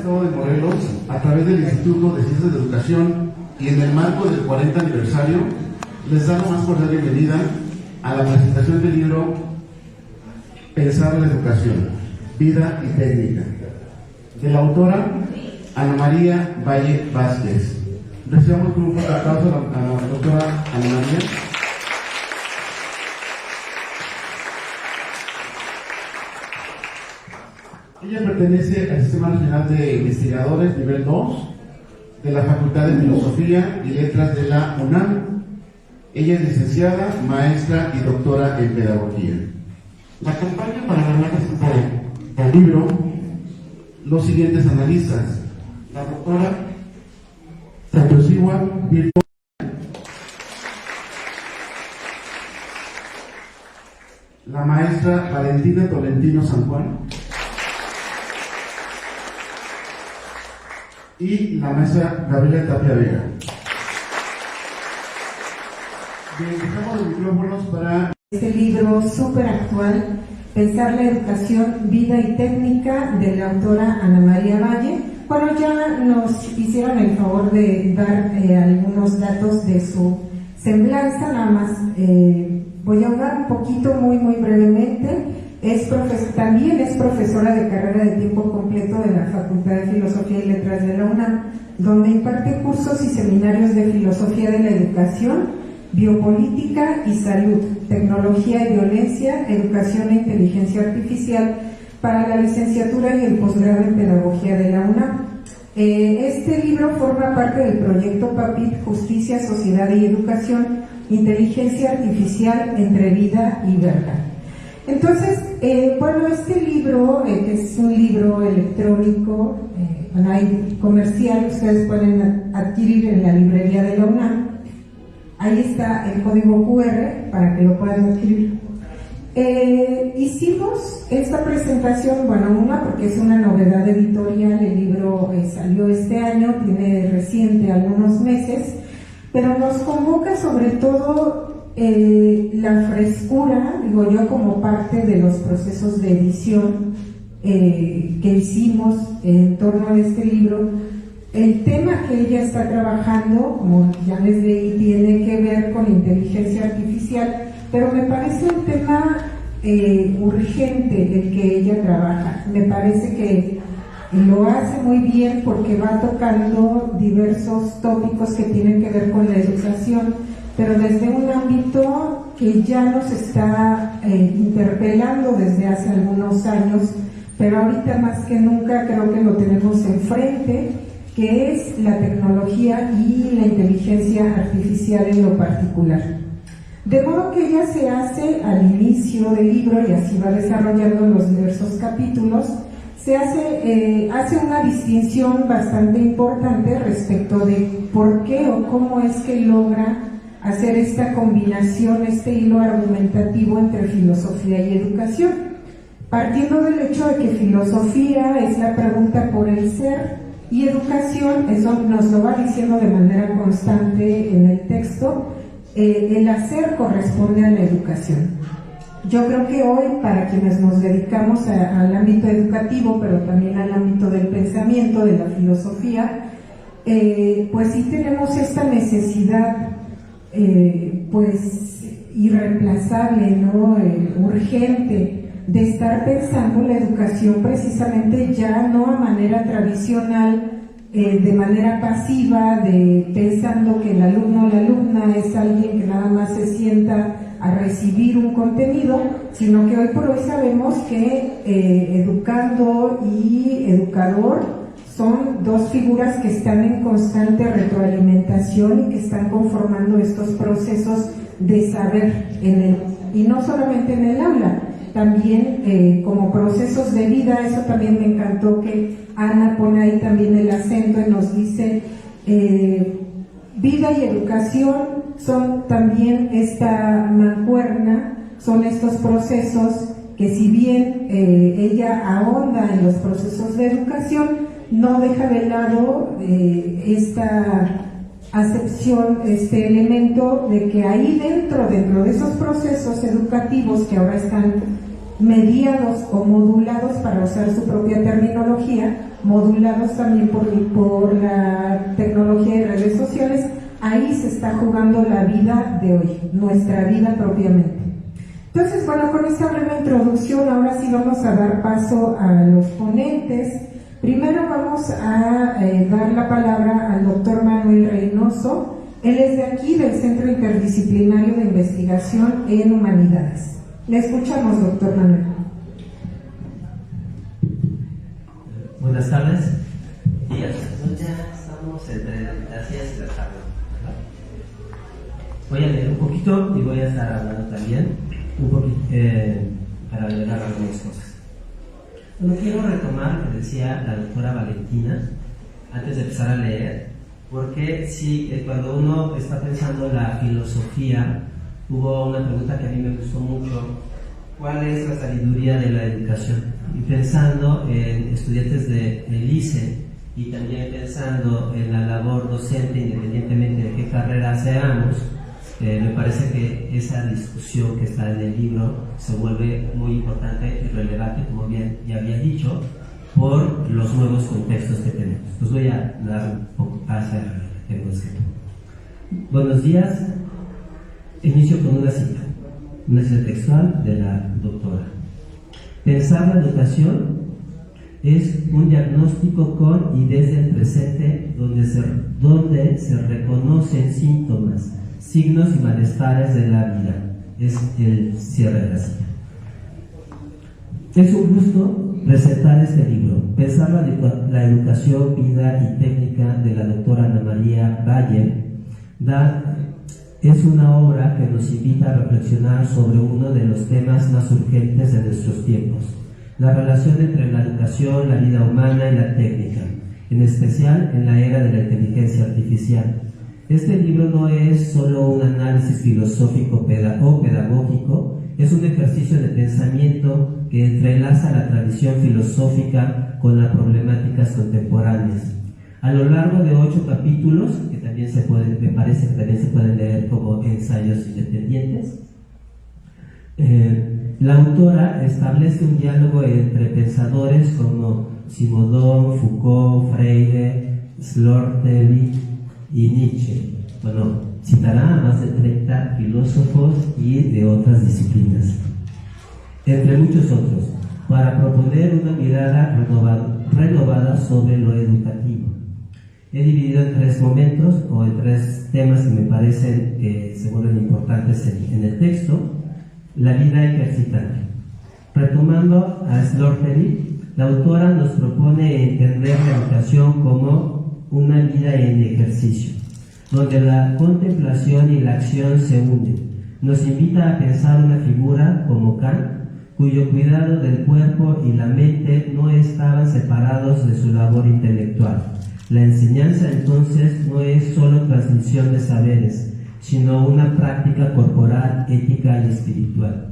Estado de Morelos, a través del Instituto de Ciencias de Educación y en el marco del 40 aniversario, les da la más cordial bienvenida a la presentación del libro Pensar la Educación, Vida y Técnica, de la autora Ana María Valle Vázquez. Recibamos con un fuerte aplauso a la doctora Ana María. Ella pertenece al Sistema Nacional de Investigadores nivel 2 de la Facultad de Filosofía y Letras de la UNAM. Ella es licenciada, maestra y doctora en Pedagogía. La acompaña para el análisis del libro los siguientes analistas: la doctora Satoshima Virtual, la maestra Valentina Tolentino San Juan y la maestra Gabriela Tapia Vega. Bien, dejamos los micrófonos para este libro súper actual, Pensar la Educación, Vida y Técnica, de la autora Ana María Valle. Bueno, ya nos hicieron el favor de dar algunos datos de su semblanza, nada más voy a hablar un poquito muy brevemente. También es profesora de carrera de tiempo completo de la Facultad de Filosofía y Letras de la UNAM, donde imparte cursos y seminarios de filosofía de la educación, biopolítica y salud, tecnología y violencia, educación e inteligencia artificial para la licenciatura y el posgrado en pedagogía de la UNAM. Este libro forma parte del proyecto PAPIT, Justicia, Sociedad y Educación, Inteligencia Artificial entre Vida y Verdad. Entonces, bueno, este libro, que es un libro electrónico, hay comercial, ustedes pueden adquirir en la librería de la UNAM. Ahí está el código QR para que lo puedan adquirir. Hicimos esta presentación, bueno, porque es una novedad editorial, el libro salió este año, tiene reciente algunos meses, pero nos convoca sobre todo la frescura, digo yo, como parte de los procesos de edición que hicimos en torno a este libro. El tema que ella está trabajando, como ya les leí, tiene que ver con inteligencia artificial, pero me parece un tema urgente el que ella trabaja. Me parece que lo hace muy bien porque va tocando diversos tópicos que tienen que ver con la educación, pero desde un ámbito que ya nos está interpelando desde hace algunos años, pero ahorita más que nunca creo que lo tenemos enfrente, que es la tecnología y la inteligencia artificial en lo particular. De modo que ella se hace al inicio del libro, y así va desarrollando los diversos capítulos, se hace una distinción bastante importante respecto de por qué o cómo es que logra hacer esta combinación, este hilo argumentativo entre filosofía y educación, partiendo del hecho de que filosofía es la pregunta por el ser, y educación, eso nos lo va diciendo de manera constante en el texto, el hacer corresponde a la educación. Yo creo que hoy, para quienes nos dedicamos al ámbito educativo, pero también al ámbito del pensamiento, de la filosofía, pues sí tenemos esta necesidad pues irreemplazable, ¿no? Urgente, de estar pensando la educación precisamente ya no a manera tradicional, de manera pasiva, pensando que el alumno o la alumna es alguien que nada más se sienta a recibir un contenido, sino que hoy por hoy sabemos que educando y educador son dos figuras que están en constante retroalimentación y que están conformando estos procesos de saber y no solamente en el aula, también como procesos de vida. Eso también me encantó que Ana pone ahí también el acento y nos dice vida y educación son también esta mancuerna, son estos procesos que, si bien ella ahonda en los procesos de educación, no deja de lado esta acepción, este elemento de que ahí dentro de esos procesos educativos que ahora están mediados o modulados, para usar su propia terminología, modulados también por la tecnología de redes sociales. Ahí se está jugando la vida de hoy, nuestra vida propiamente. Entonces, bueno, con esta breve introducción, ahora sí vamos a dar paso a los ponentes. Primero vamos a dar la palabra al doctor Manuel Reynoso. Él es de aquí, del Centro Interdisciplinario de Investigación en Humanidades. Le escuchamos, doctor Manuel. Buenas tardes. Días. Pues ya estamos entre las 10 y la tarde. Voy a leer un poquito y voy a estar hablando también un poquito para agregar algunas cosas. Bueno, quiero retomar lo que decía la doctora Valentina antes de empezar a leer, porque sí, cuando uno está pensando en la filosofía, hubo una pregunta que a mí me gustó mucho: ¿cuál es la sabiduría de la educación? Y pensando en estudiantes del ICE y también pensando en la labor docente, independientemente de qué carrera seamos, me parece que esa discusión que está en el libro se vuelve muy importante y relevante, como bien ya había dicho, por los nuevos contextos que tenemos. Pues voy a dar un poco hacia lo que tengo escrito. Buenos días. Inicio con una cita textual de la doctora. Pensar la educación es un diagnóstico con y desde el presente donde se reconocen síntomas, signos y malestares de la vida. Es el cierre de la cita. Es un gusto presentar este libro, Pensar la educación, vida y técnica, de la doctora Ana María Valle. Es una obra que nos invita a reflexionar sobre uno de los temas más urgentes de nuestros tiempos: la relación entre la educación, la vida humana y la técnica, en especial en la era de la inteligencia artificial. Este libro no es solo un análisis filosófico o pedagógico, es un ejercicio de pensamiento que entrelaza la tradición filosófica con las problemáticas contemporáneas. A lo largo de 8 capítulos, que también me parece que también se pueden leer como ensayos independientes, la autora establece un diálogo entre pensadores como Simondon, Foucault, Freire, Slortevik y Nietzsche. Bueno, citará a más de 30 filósofos y de otras disciplinas, entre muchos otros, para proponer una mirada renovada sobre lo educativo. He dividido en 3 momentos o en 3 temas que me parecen que se vuelven importantes en el texto. La vida ejercitante. Retomando a Slortevik, la autora nos propone entender la educación como una vida en ejercicio, donde la contemplación y la acción se unen. Nos invita a pensar una figura como Kant, cuyo cuidado del cuerpo y la mente no estaban separados de su labor intelectual. La enseñanza entonces no es solo transmisión de saberes, sino una práctica corporal, ética y espiritual.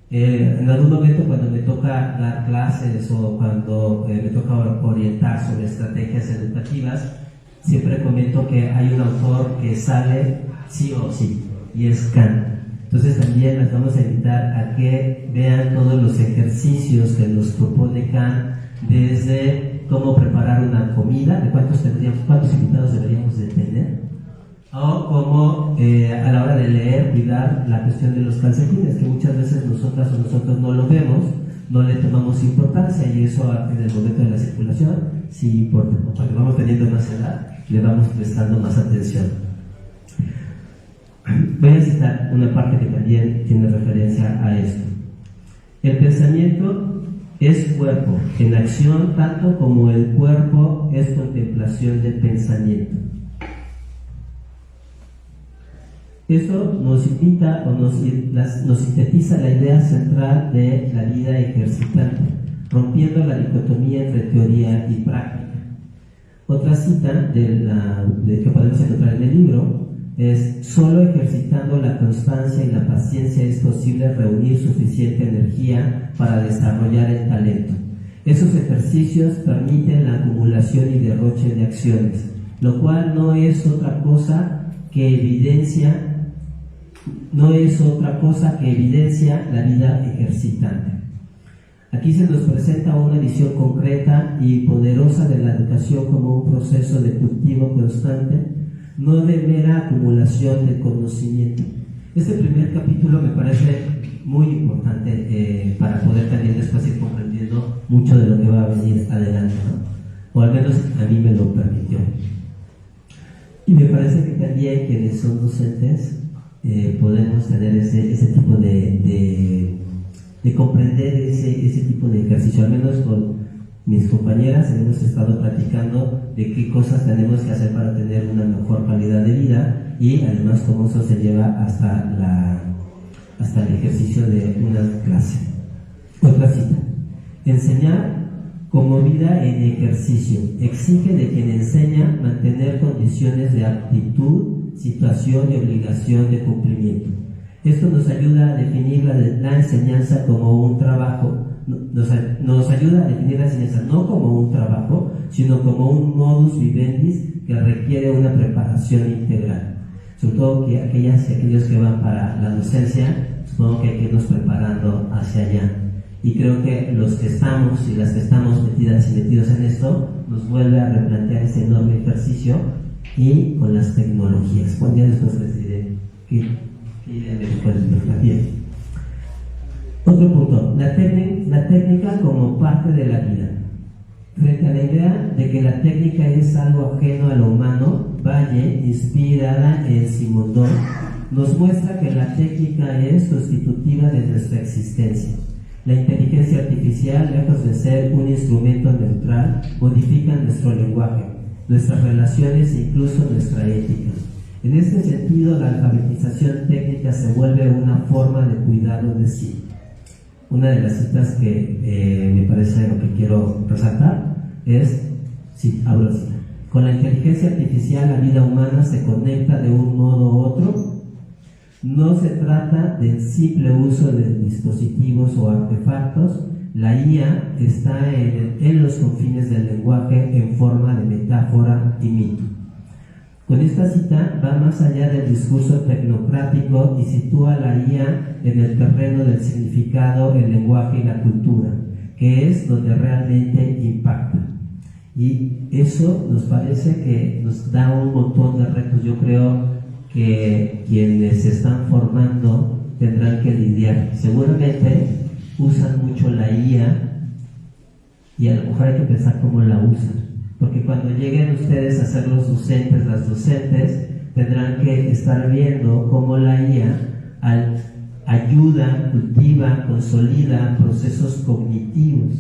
En algún momento, cuando me toca dar clases o cuando me toca orientar sobre estrategias educativas, siempre comento que hay un autor que sale sí o sí, y es Kant. Entonces también las vamos a invitar a que vean todos los ejercicios que nos propone Kant, desde cómo preparar una comida, de cuántos invitados deberíamos de tener, o cómo a la hora de leer cuidar la cuestión de los calcetines, que muchas veces nosotras o nosotros no lo vemos, no le tomamos importancia, y eso en el momento de la circulación sí importa. Cuando vamos teniendo más edad, le vamos prestando más atención. Voy a citar una parte que también tiene referencia a esto. El pensamiento es cuerpo en acción, tanto como el cuerpo es contemplación del pensamiento. Esto nos invita o nos sintetiza la idea central de la vida ejercitante, rompiendo la dicotomía entre teoría y práctica. Otra cita que podemos encontrar en el libro es: solo ejercitando la constancia y la paciencia es posible reunir suficiente energía para desarrollar el talento. Esos ejercicios permiten la acumulación y derroche de acciones, lo cual no es otra cosa que evidencia la vida ejercitante. Aquí se nos presenta una visión concreta y poderosa de la educación como un proceso de cultivo constante, no de mera acumulación de conocimiento. Este primer capítulo me parece muy importante para poder también después ir comprendiendo mucho de lo que va a venir adelante, ¿no? O al menos a mí me lo permitió. Y me parece que también quienes son docentes podemos tener ese tipo de comprender ese tipo de ejercicio. Al menos con mis compañeras hemos estado platicando de qué cosas tenemos que hacer para tener una mejor calidad de vida y además cómo eso se lleva hasta el ejercicio de una clase. Otra cita: enseñar como vida en ejercicio exige de quien enseña mantener condiciones de aptitud, situación y obligación de cumplimiento. Esto nos ayuda a definir la enseñanza como un trabajo, nos ayuda a definir la enseñanza no como un trabajo, sino como un modus vivendi que requiere una preparación integral. Sobre todo que aquellas y aquellos que van para la docencia, supongo que hay que irnos preparando hacia allá. Y creo que los que estamos y las que estamos metidas y metidos en esto, nos vuelve a replantear ese enorme ejercicio y con las tecnologías. Buen día, después les diré que otro punto, la técnica como parte de la vida. Frente a la idea de que la técnica es algo ajeno a lo humano, Valle, inspirada en Simondon, nos muestra que la técnica es sustitutiva de nuestra existencia. La inteligencia artificial, lejos de ser un instrumento neutral, modifica nuestro lenguaje, nuestras relaciones e incluso nuestra ética. En este sentido, la alfabetización técnica se vuelve una forma de cuidado de sí. Una de las citas que me parece lo que quiero resaltar es, sí, abro la cita: con la inteligencia artificial la vida humana se conecta de un modo u otro. No se trata del simple uso de dispositivos o artefactos. La IA está en los confines del lenguaje en forma de metáfora y mito. Con esta cita va más allá del discurso tecnocrático y sitúa la IA en el terreno del significado, el lenguaje y la cultura, que es donde realmente impacta. Y eso nos parece que nos da un montón de retos. Yo creo que quienes se están formando tendrán que lidiar. Seguramente usan mucho la IA y a lo mejor hay que pensar cómo la usan. Porque cuando lleguen ustedes a ser los docentes, las docentes, tendrán que estar viendo cómo la IA ayuda, cultiva, consolida procesos cognitivos.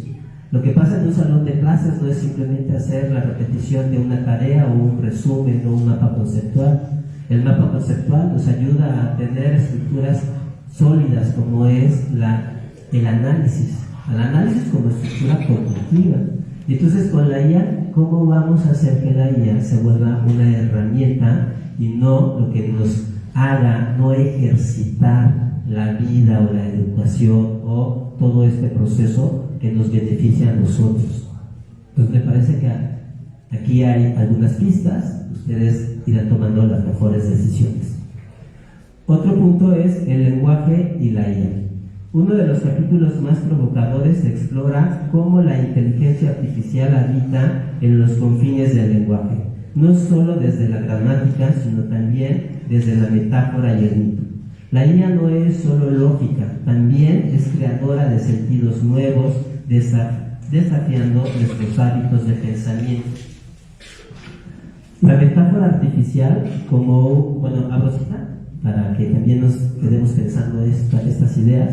Lo que pasa en un salón de clases no es simplemente hacer la repetición de una tarea o un resumen o un mapa conceptual. El mapa conceptual nos ayuda a tener estructuras sólidas como es el análisis como estructura cognitiva. Y entonces con la IA, ¿cómo vamos a hacer que la IA se vuelva una herramienta y no lo que nos haga no ejercitar la vida o la educación o todo este proceso que nos beneficia a nosotros? Pues me parece que aquí hay algunas pistas, ustedes irán tomando las mejores decisiones. Otro punto es el lenguaje y la IA. Uno de los capítulos más provocadores explora cómo la inteligencia artificial habita en los confines del lenguaje, no solo desde la gramática, sino también desde la metáfora y el mito. La IA no es solo lógica, también es creadora de sentidos nuevos, desafiando nuestros hábitos de pensamiento. La metáfora artificial como, abro cita, para que también nos quedemos pensando estas ideas.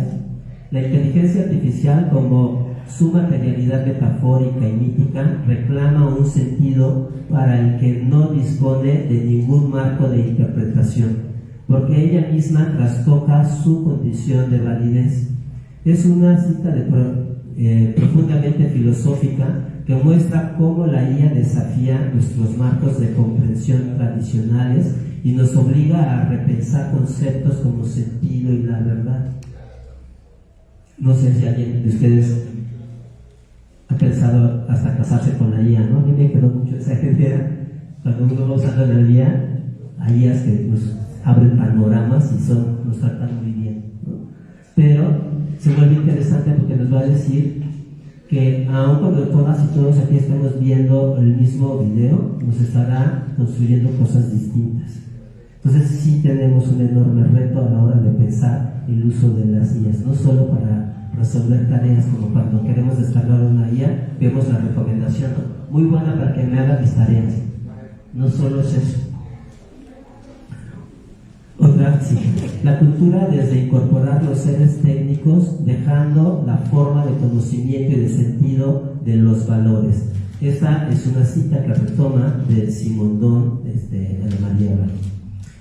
La inteligencia artificial como su materialidad metafórica y mítica reclama un sentido para el que no dispone de ningún marco de interpretación, porque ella misma trastoca su condición de validez. Es una cita profundamente filosófica que muestra cómo la IA desafía nuestros marcos de comprensión tradicionales y nos obliga a repensar conceptos como sentido y la verdad. No sé si alguien de ustedes ha pensado hasta casarse con la IA, ¿no? A mí me quedó mucho esa idea. Cuando uno va usando la IA, hay IAs que nos abren panoramas y nos tratan muy bien, ¿no? Pero se vuelve interesante porque nos va a decir que aun cuando todas y todos aquí estamos viendo el mismo video, nos estará construyendo cosas distintas. Entonces sí tenemos un enorme reto a la hora de pensar el uso de las IAs, no solo para resolver tareas como cuando queremos descargar una IA, vemos la recomendación, muy buena para que me haga mis tareas. No solo es eso. Otra, sí, la cultura desde incorporar los seres técnicos, dejando la forma de conocimiento y de sentido de los valores. Esta es una cita que retoma de Simondon Alemania.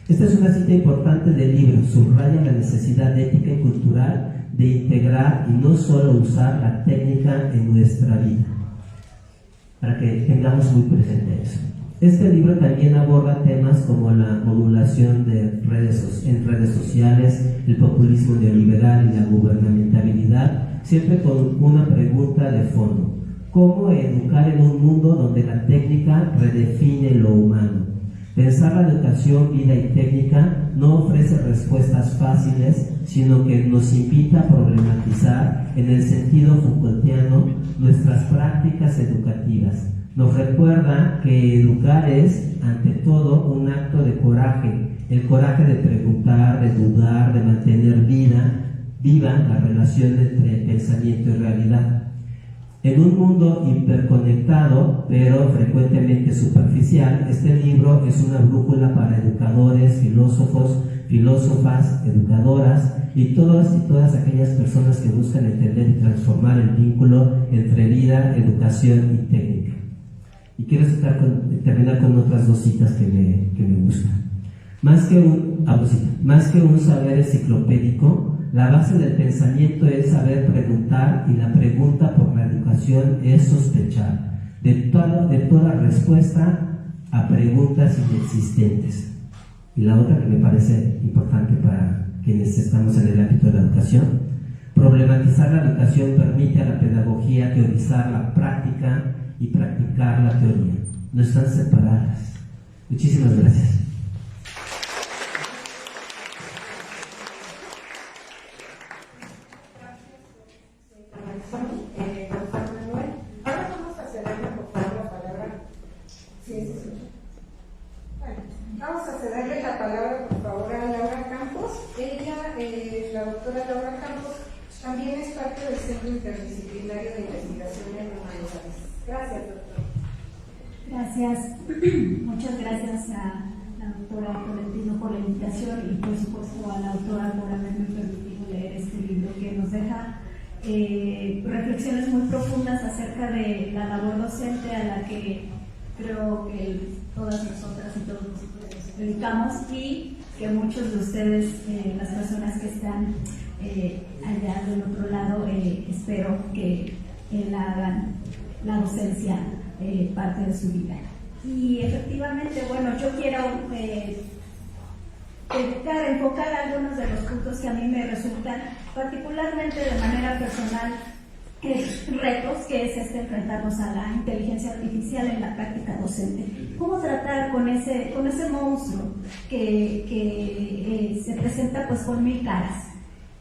Esta es una cita importante del libro, subraya la necesidad ética y cultural de integrar y no solo usar la técnica en nuestra vida, para que tengamos muy presente eso. Este libro también aborda temas como la modulación de en redes sociales, el populismo neoliberal y la gubernamentabilidad, siempre con una pregunta de fondo: ¿cómo educar en un mundo donde la técnica redefine lo humano? Pensar la educación, vida y técnica no ofrece respuestas fáciles, sino que nos invita a problematizar, en el sentido Foucaultiano, nuestras prácticas educativas. Nos recuerda que educar es, ante todo, un acto de coraje, el coraje de preguntar, de dudar, de mantener viva la relación entre pensamiento y realidad. En un mundo hiperconectado, pero frecuentemente superficial, este libro es una brújula para educadores, filósofos, filósofas, educadoras y todas aquellas personas que buscan entender y transformar el vínculo entre vida, educación y técnica. Y quiero terminar con otras dos citas que me gustan. Más que un saber enciclopédico, la base del pensamiento es saber preguntar, y la pregunta por la educación es sospechar de toda respuesta a preguntas inexistentes. Y la otra que me parece importante para quienes estamos en el ámbito de la educación: problematizar la educación permite a la pedagogía teorizar la práctica y practicar la teoría. No están separadas. Muchísimas gracias. Vamos a cederle la palabra, por favor, a Laura Campos. Ella, la doctora Laura Campos, también es parte del Centro Interdisciplinario de Investigación en Humanidades. Gracias, doctora. Gracias. Muchas gracias a la doctora Tolentino por la invitación y, por supuesto, a la autora por haberme permitido leer este libro, que nos deja reflexiones muy profundas acerca de la labor docente a la que creo que todas nosotras y todos nosotros nos dedicamos, y que muchos de ustedes, las personas que están allá del otro lado, espero que la hagan la docencia parte de su vida. Y efectivamente, bueno, yo quiero enfocar algunos de los puntos que a mí me resultan particularmente de manera personal retos, que es enfrentarnos a la inteligencia artificial en la práctica docente. ¿Cómo tratar con ese monstruo que se presenta pues con mil caras?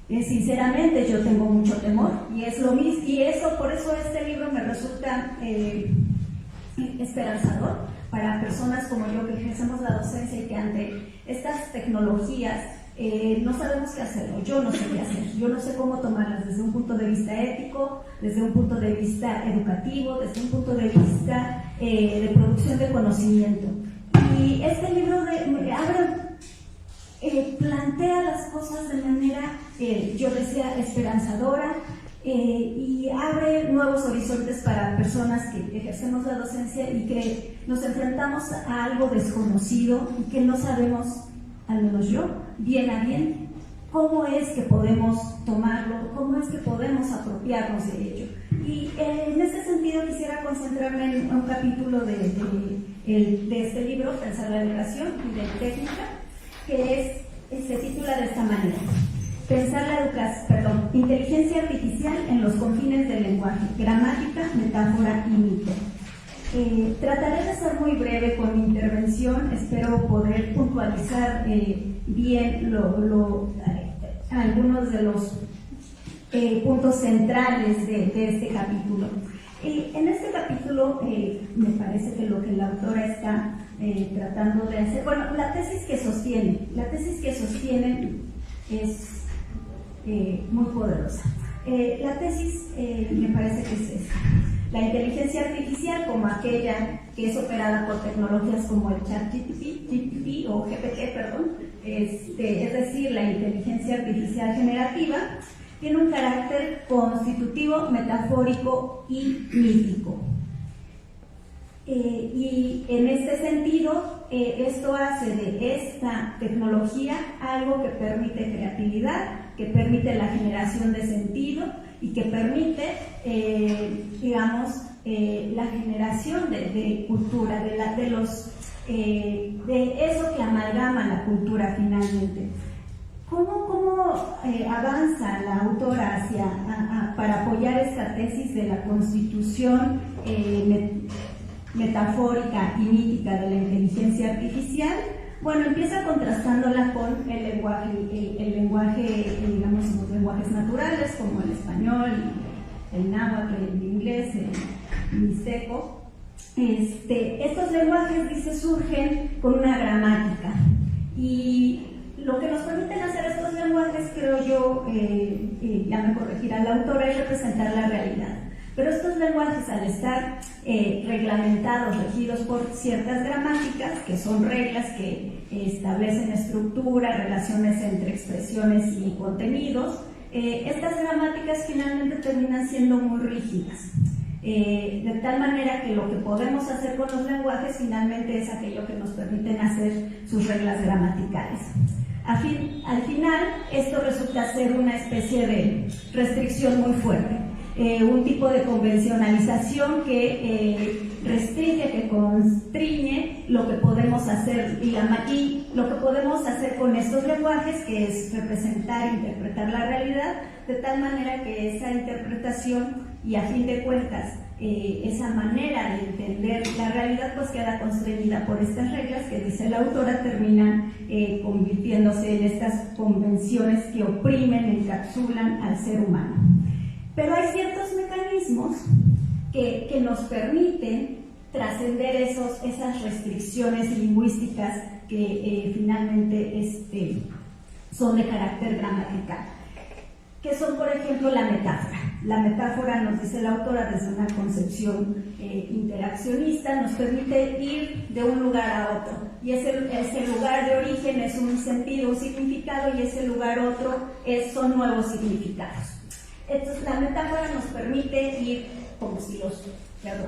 Sinceramente yo tengo mucho temor, y es lo mismo, y por eso este libro me resulta esperanzador para personas como yo que ejercemos la docencia y que ante estas tecnologías no sabemos qué hacer, o yo no sé qué hacer, yo no sé cómo tomarlas desde un punto de vista ético, desde un punto de vista educativo, desde un punto de vista de producción de conocimiento. Y este libro plantea las cosas de manera, yo decía, esperanzadora, y abre nuevos horizontes para personas que ejercemos la docencia y que nos enfrentamos a algo desconocido y que no sabemos, al menos yo, bien a bien, cómo es que podemos tomarlo, cómo es que podemos apropiarnos de ello. Y en ese sentido quisiera concentrarme en un capítulo de este libro, Pensar la educación y de técnica, que se titula de esta manera: Pensar la educación, inteligencia artificial en los confines del lenguaje, gramática, metáfora y mito. Trataré de ser muy breve con mi intervención, espero poder puntualizar bien algunos de los puntos centrales de este capítulo. En este capítulo me parece que lo que la autora está tratando de hacer, bueno, la tesis que sostiene es muy poderosa. La tesis me parece que es esta: la inteligencia artificial, como aquella que es operada por tecnologías como el ChatGPT o GPT, es decir, la inteligencia artificial generativa, tiene un carácter constitutivo, metafórico y mítico. Y en este sentido, esto hace de esta tecnología algo que permite creatividad, que permite la generación de sentido y que permite, la generación de cultura, de eso que amalgama la cultura finalmente. ¿Cómo avanza la autora para apoyar esta tesis de la constitución metafórica y mítica de la inteligencia artificial? Bueno, empieza contrastándola con el lenguaje, digamos, los lenguajes naturales como el español, el náhuatl, el inglés, el mixteco. Estos lenguajes, dice, surgen con una gramática, y lo que nos permiten hacer estos lenguajes, creo yo, ya me corregirá la autora, es representar la realidad. Pero estos lenguajes, al estar reglamentados, regidos por ciertas gramáticas, que son reglas que establecen estructura, relaciones entre expresiones y contenidos, estas gramáticas finalmente terminan siendo muy rígidas. De tal manera que lo que podemos hacer con los lenguajes finalmente es aquello que nos permiten hacer sus reglas gramaticales. Al final, esto resulta ser una especie de restricción muy fuerte, un tipo de convencionalización que restringe, que constriñe lo que podemos hacer, y lo que podemos hacer con estos lenguajes, que es representar, interpretar la realidad, de tal manera que esa interpretación y, a fin de cuentas, esa manera de entender la realidad pues queda constreñida por estas reglas que, dice la autora, terminan convirtiéndose en estas convenciones que oprimen, encapsulan al ser humano. Pero hay ciertos mecanismos que nos permiten trascender esas restricciones lingüísticas que finalmente son de carácter gramatical, que son, por ejemplo, la metáfora. La metáfora, nos dice la autora, desde una concepción interaccionista, nos permite ir de un lugar a otro, y ese lugar de origen es un sentido, un significado, y ese lugar otro son nuevos significados. Entonces, la metáfora nos permite ir,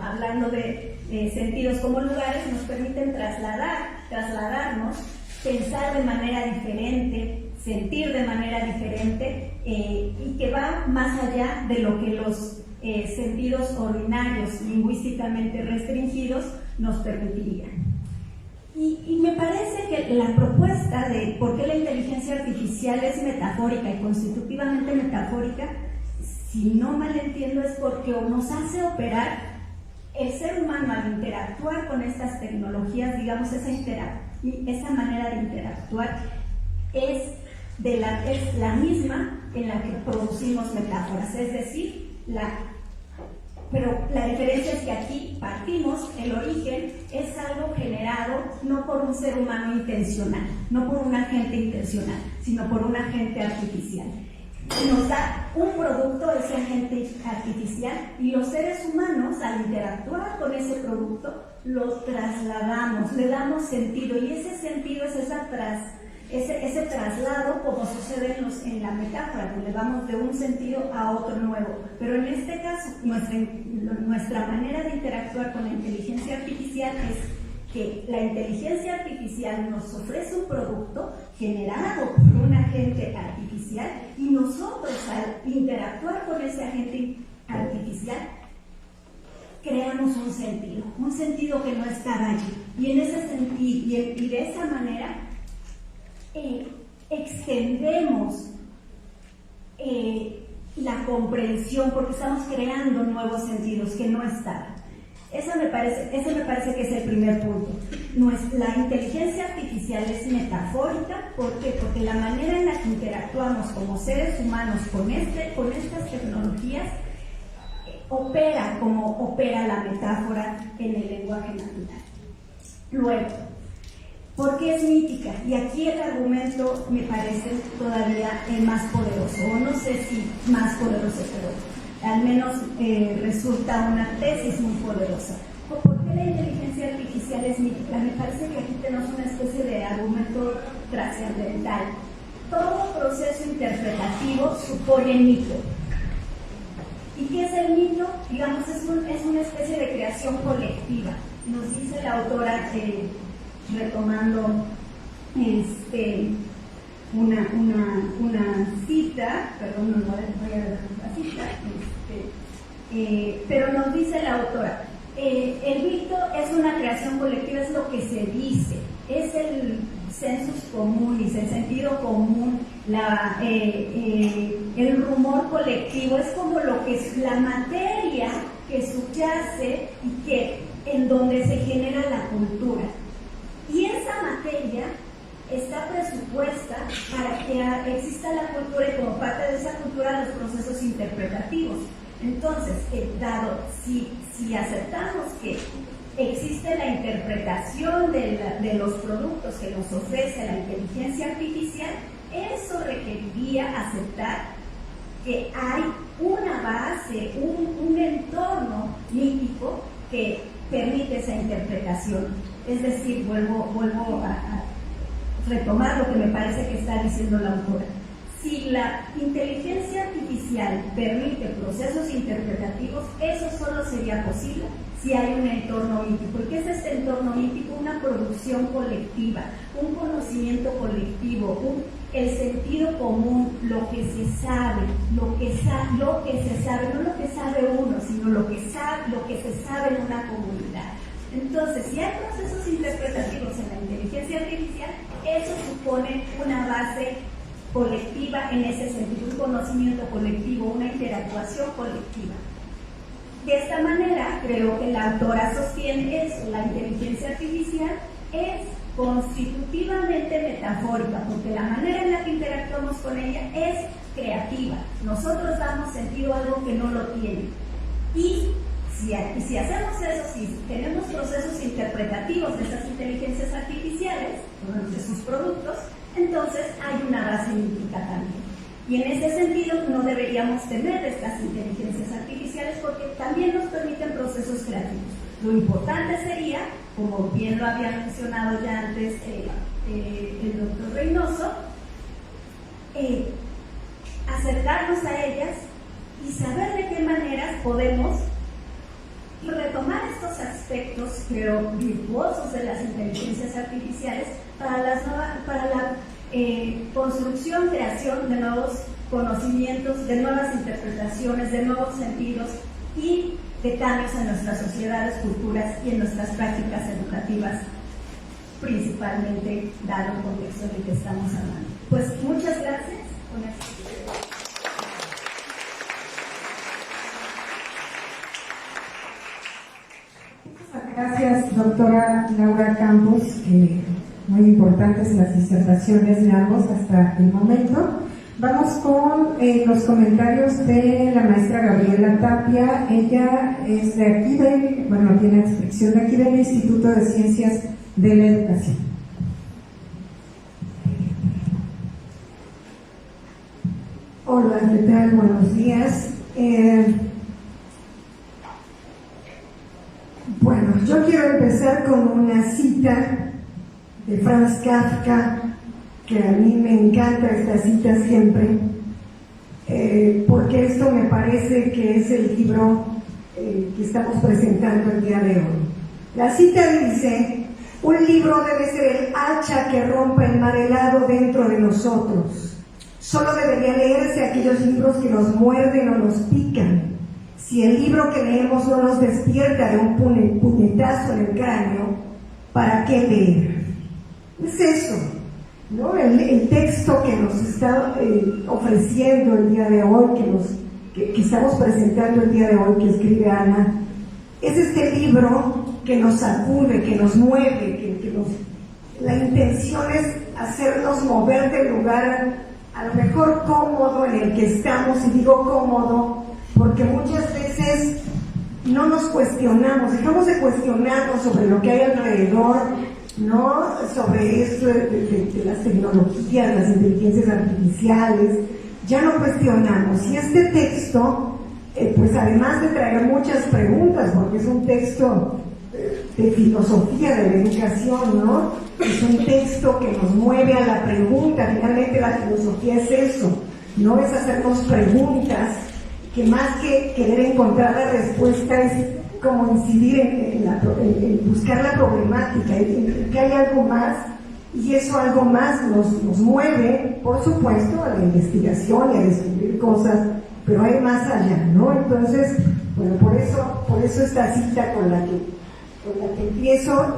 hablando de sentidos como lugares, nos permiten trasladarnos, pensar de manera diferente, sentir de manera diferente, y que va más allá de lo que los sentidos ordinarios, lingüísticamente restringidos, nos permitirían. Y me parece que la propuesta de por qué la inteligencia artificial es metafórica y constitutivamente metafórica, si no mal entiendo, es porque nos hace operar el ser humano al interactuar con estas tecnologías, digamos, esa manera de interactuar es la misma en la que producimos metáforas, es decir, pero la diferencia es que aquí partimos, el origen es algo generado no por un ser humano intencional, no por un agente intencional, sino por un agente artificial. Nos da un producto, ese agente artificial, y los seres humanos, al interactuar con ese producto, lo trasladamos, le damos sentido, y ese sentido es ese traslado, como sucede en la metáfora, donde vamos de un sentido a otro nuevo. Pero en este caso, nuestra manera de interactuar con la inteligencia artificial es que la inteligencia artificial nos ofrece un producto generado por un agente artificial, y nosotros, al interactuar con ese agente artificial, creamos un sentido que no estaba allí. Y en ese sentido, y de esa manera, extendemos la comprensión, porque estamos creando nuevos sentidos que no estaban. Ese me parece que es el primer punto. la inteligencia artificial es metafórica. ¿Por qué? Porque la manera en la que interactuamos como seres humanos con estas tecnologías opera como opera la metáfora en el lenguaje natural. Luego, ¿por qué es mítica? Y aquí el argumento me parece todavía el más poderoso, o no sé si más poderoso, pero al menos resulta una tesis muy poderosa. ¿Por qué la inteligencia artificial es mítica? Me parece que aquí tenemos una especie de argumento trascendental. Todo proceso interpretativo supone mito. ¿Y qué es el mito? Digamos, es una especie de creación colectiva. Nos dice la autora, retomando una cita, perdón, no voy a dejar la cita, pero nos dice la autora, el mito es una creación colectiva, es lo que se dice, es el sensus communis, el sentido común, el rumor colectivo, es como lo que es la materia que subyace y que en donde se genera la cultura. Y esa materia está presupuesta para que exista la cultura y como parte de esa cultura los procesos interpretativos. Entonces, dado, si aceptamos que existe la interpretación de los productos que nos ofrece la inteligencia artificial, eso requeriría aceptar que hay una base, un entorno mítico que permite esa interpretación. Es decir, vuelvo a retomar lo que me parece que está diciendo la autora. Si la inteligencia artificial permite procesos interpretativos, eso solo sería posible si hay un entorno mítico. ¿Y qué es este entorno mítico? Una producción colectiva, un conocimiento colectivo, el sentido común, lo que se sabe, no lo que sabe uno, sino lo que se sabe en una comunidad. Entonces, si hay procesos interpretativos en la inteligencia artificial, eso supone una base colectiva en ese sentido, un conocimiento colectivo, una interactuación colectiva. De esta manera, creo que la autora sostiene eso, la inteligencia artificial es constitutivamente metafórica, porque la manera en la que interactuamos con ella es creativa. Nosotros damos sentido a algo que no lo tiene. Y si hacemos eso, si tenemos procesos interpretativos de esas inteligencias artificiales, de sus productos, entonces hay una base mítica también. Y en ese sentido no deberíamos temer estas inteligencias artificiales porque también nos permiten procesos creativos. Lo importante sería, como bien lo había mencionado ya antes el doctor Reynoso, acercarnos a ellas y saber de qué maneras podemos retomar estos aspectos, creo, virtuosos de las inteligencias artificiales para la construcción, creación de nuevos conocimientos, de nuevas interpretaciones, de nuevos sentidos y de cambios en nuestras sociedades, culturas y en nuestras prácticas educativas, principalmente dado el contexto en el que estamos hablando. Pues muchas gracias. Gracias, doctora Laura Campos, muy importantes las disertaciones de ambos hasta el momento. Vamos con los comentarios de la maestra Gabriela Tapia. Ella es de aquí, tiene adscripción de aquí del Instituto de Ciencias de la Educación. Hola, ¿qué tal? Buenos días. Bueno, yo quiero empezar con una cita de Franz Kafka, que a mí me encanta esta cita siempre, porque esto me parece que es el libro que estamos presentando el día de hoy. La cita dice: un libro debe ser el hacha que rompa el mar helado dentro de nosotros. Solo debería leerse aquellos libros que nos muerden o nos pican. Si el libro que leemos no nos despierta de un puñetazo en el cráneo, ¿para qué leer? Es eso, ¿no? El texto que nos está ofreciendo el día de hoy, que estamos presentando el día de hoy, que escribe Ana, es este libro que que nos sacude, que nos mueve, la intención es hacernos mover del lugar a lo mejor cómodo en el que estamos, y digo cómodo porque muchas veces no nos cuestionamos, dejamos de cuestionarnos sobre lo que hay alrededor, ¿no? Sobre esto de las tecnologías, las inteligencias artificiales, ya no cuestionamos. Y este texto, pues además de traer muchas preguntas, porque es un texto de filosofía de la educación, ¿no? Es un texto que nos mueve a la pregunta. Finalmente la filosofía es eso, no es hacernos preguntas, que más que querer encontrar la respuesta es como incidir en buscar la problemática, en que hay algo más, y eso algo más nos mueve, por supuesto, a la investigación y a descubrir cosas, pero hay más allá, ¿no? Entonces, bueno, por eso esta cita con la que empiezo,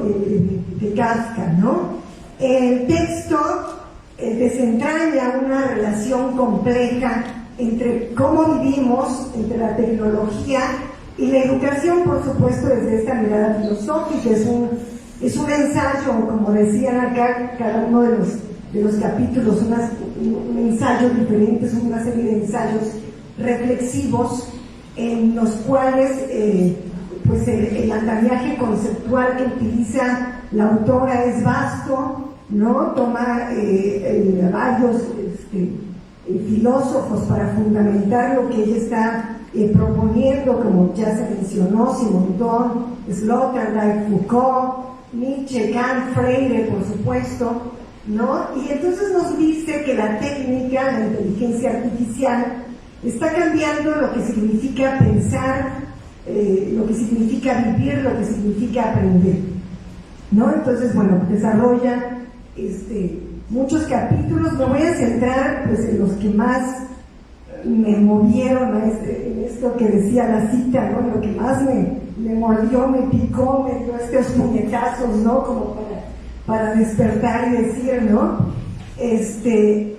de Kafka, ¿no? El texto desentraña una relación compleja entre cómo vivimos, entre la tecnología y la educación, por supuesto, desde esta mirada filosófica. Es un ensayo, como decían acá, cada uno de los capítulos, un ensayo diferente, es una serie de ensayos reflexivos en los cuales pues el andamiaje conceptual que utiliza la autora es vasto, ¿no? Toma varios filósofos para fundamentar lo que ella está proponiendo, como ya se mencionó, Simondon, Sloterdijk, Foucault, Nietzsche, Kant, Freire, por supuesto, ¿no? Y entonces nos dice que la técnica, la inteligencia artificial, está cambiando lo que significa pensar, lo que significa vivir, lo que significa aprender, ¿no? Entonces, bueno, desarrolla muchos capítulos. Me voy a centrar pues en los que más me movieron en esto que decía la cita, ¿no? Lo que más me mordió, me picó, me dio estos puñetazos, ¿no? Como para despertar y decir, ¿no?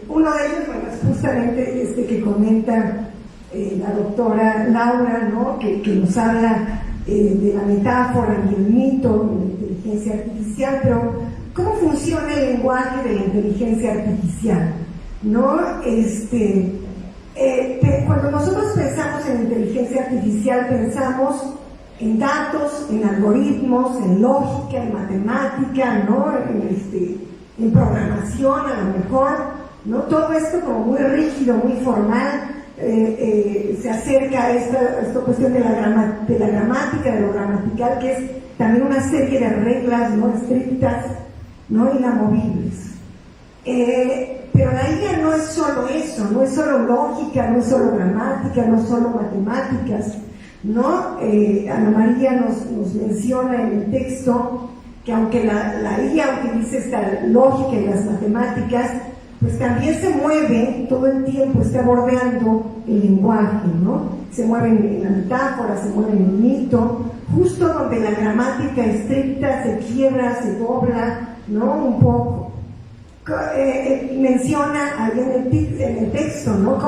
Uno de ellos, bueno, es justamente que comenta la doctora Laura, ¿no? Que nos habla de la metáfora y el mito de la inteligencia artificial, pero ¿cómo funciona el lenguaje de la inteligencia artificial? ¿No? Cuando nosotros pensamos en inteligencia artificial, pensamos en datos, en algoritmos, en lógica, en matemática, ¿no? En programación, a lo mejor, ¿no? Todo esto como muy rígido, muy formal. Se acerca a esta cuestión de la gramática, de lo gramatical, que es también una serie de reglas, ¿no? Estrictas, ¿no? Inamovibles. Pero la IA no es solo eso, no es solo lógica, no es solo gramática, no es solo matemáticas, ¿no? Ana María nos menciona en el texto que aunque la IA utilice esta lógica y las matemáticas, pues también se mueve todo el tiempo, está bordeando el lenguaje, ¿no? Se mueve en la metáfora, se mueve en el mito, justo donde la gramática estricta se quiebra, se dobla, ¿no? Un poco. Menciona ahí en el texto, ¿no?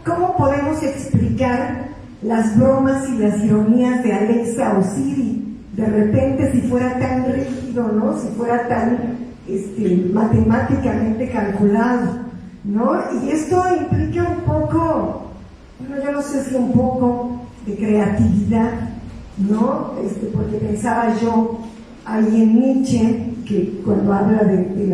¿Cómo podemos explicar las bromas y las ironías de Alexa o Siri? De repente, si fuera tan rígido, ¿no? Si fuera tan matemáticamente calculado, ¿no? Y esto implica un poco, bueno, yo no sé si un poco de creatividad, ¿no? Porque pensaba yo ahí en Nietzsche, que cuando habla de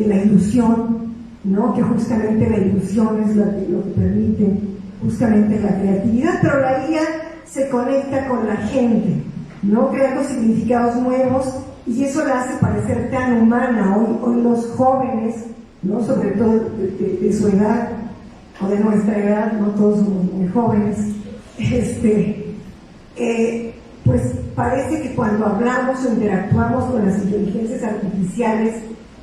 la ilusión, ¿no? Que justamente la ilusión es lo que permite justamente la creatividad, pero la IA se conecta con la gente, ¿no? Creando significados nuevos, y eso la hace parecer tan humana. Hoy los jóvenes, ¿no? Sobre todo de su edad o de nuestra edad, no todos somos muy jóvenes, pues parece que cuando hablamos o interactuamos con las inteligencias artificiales,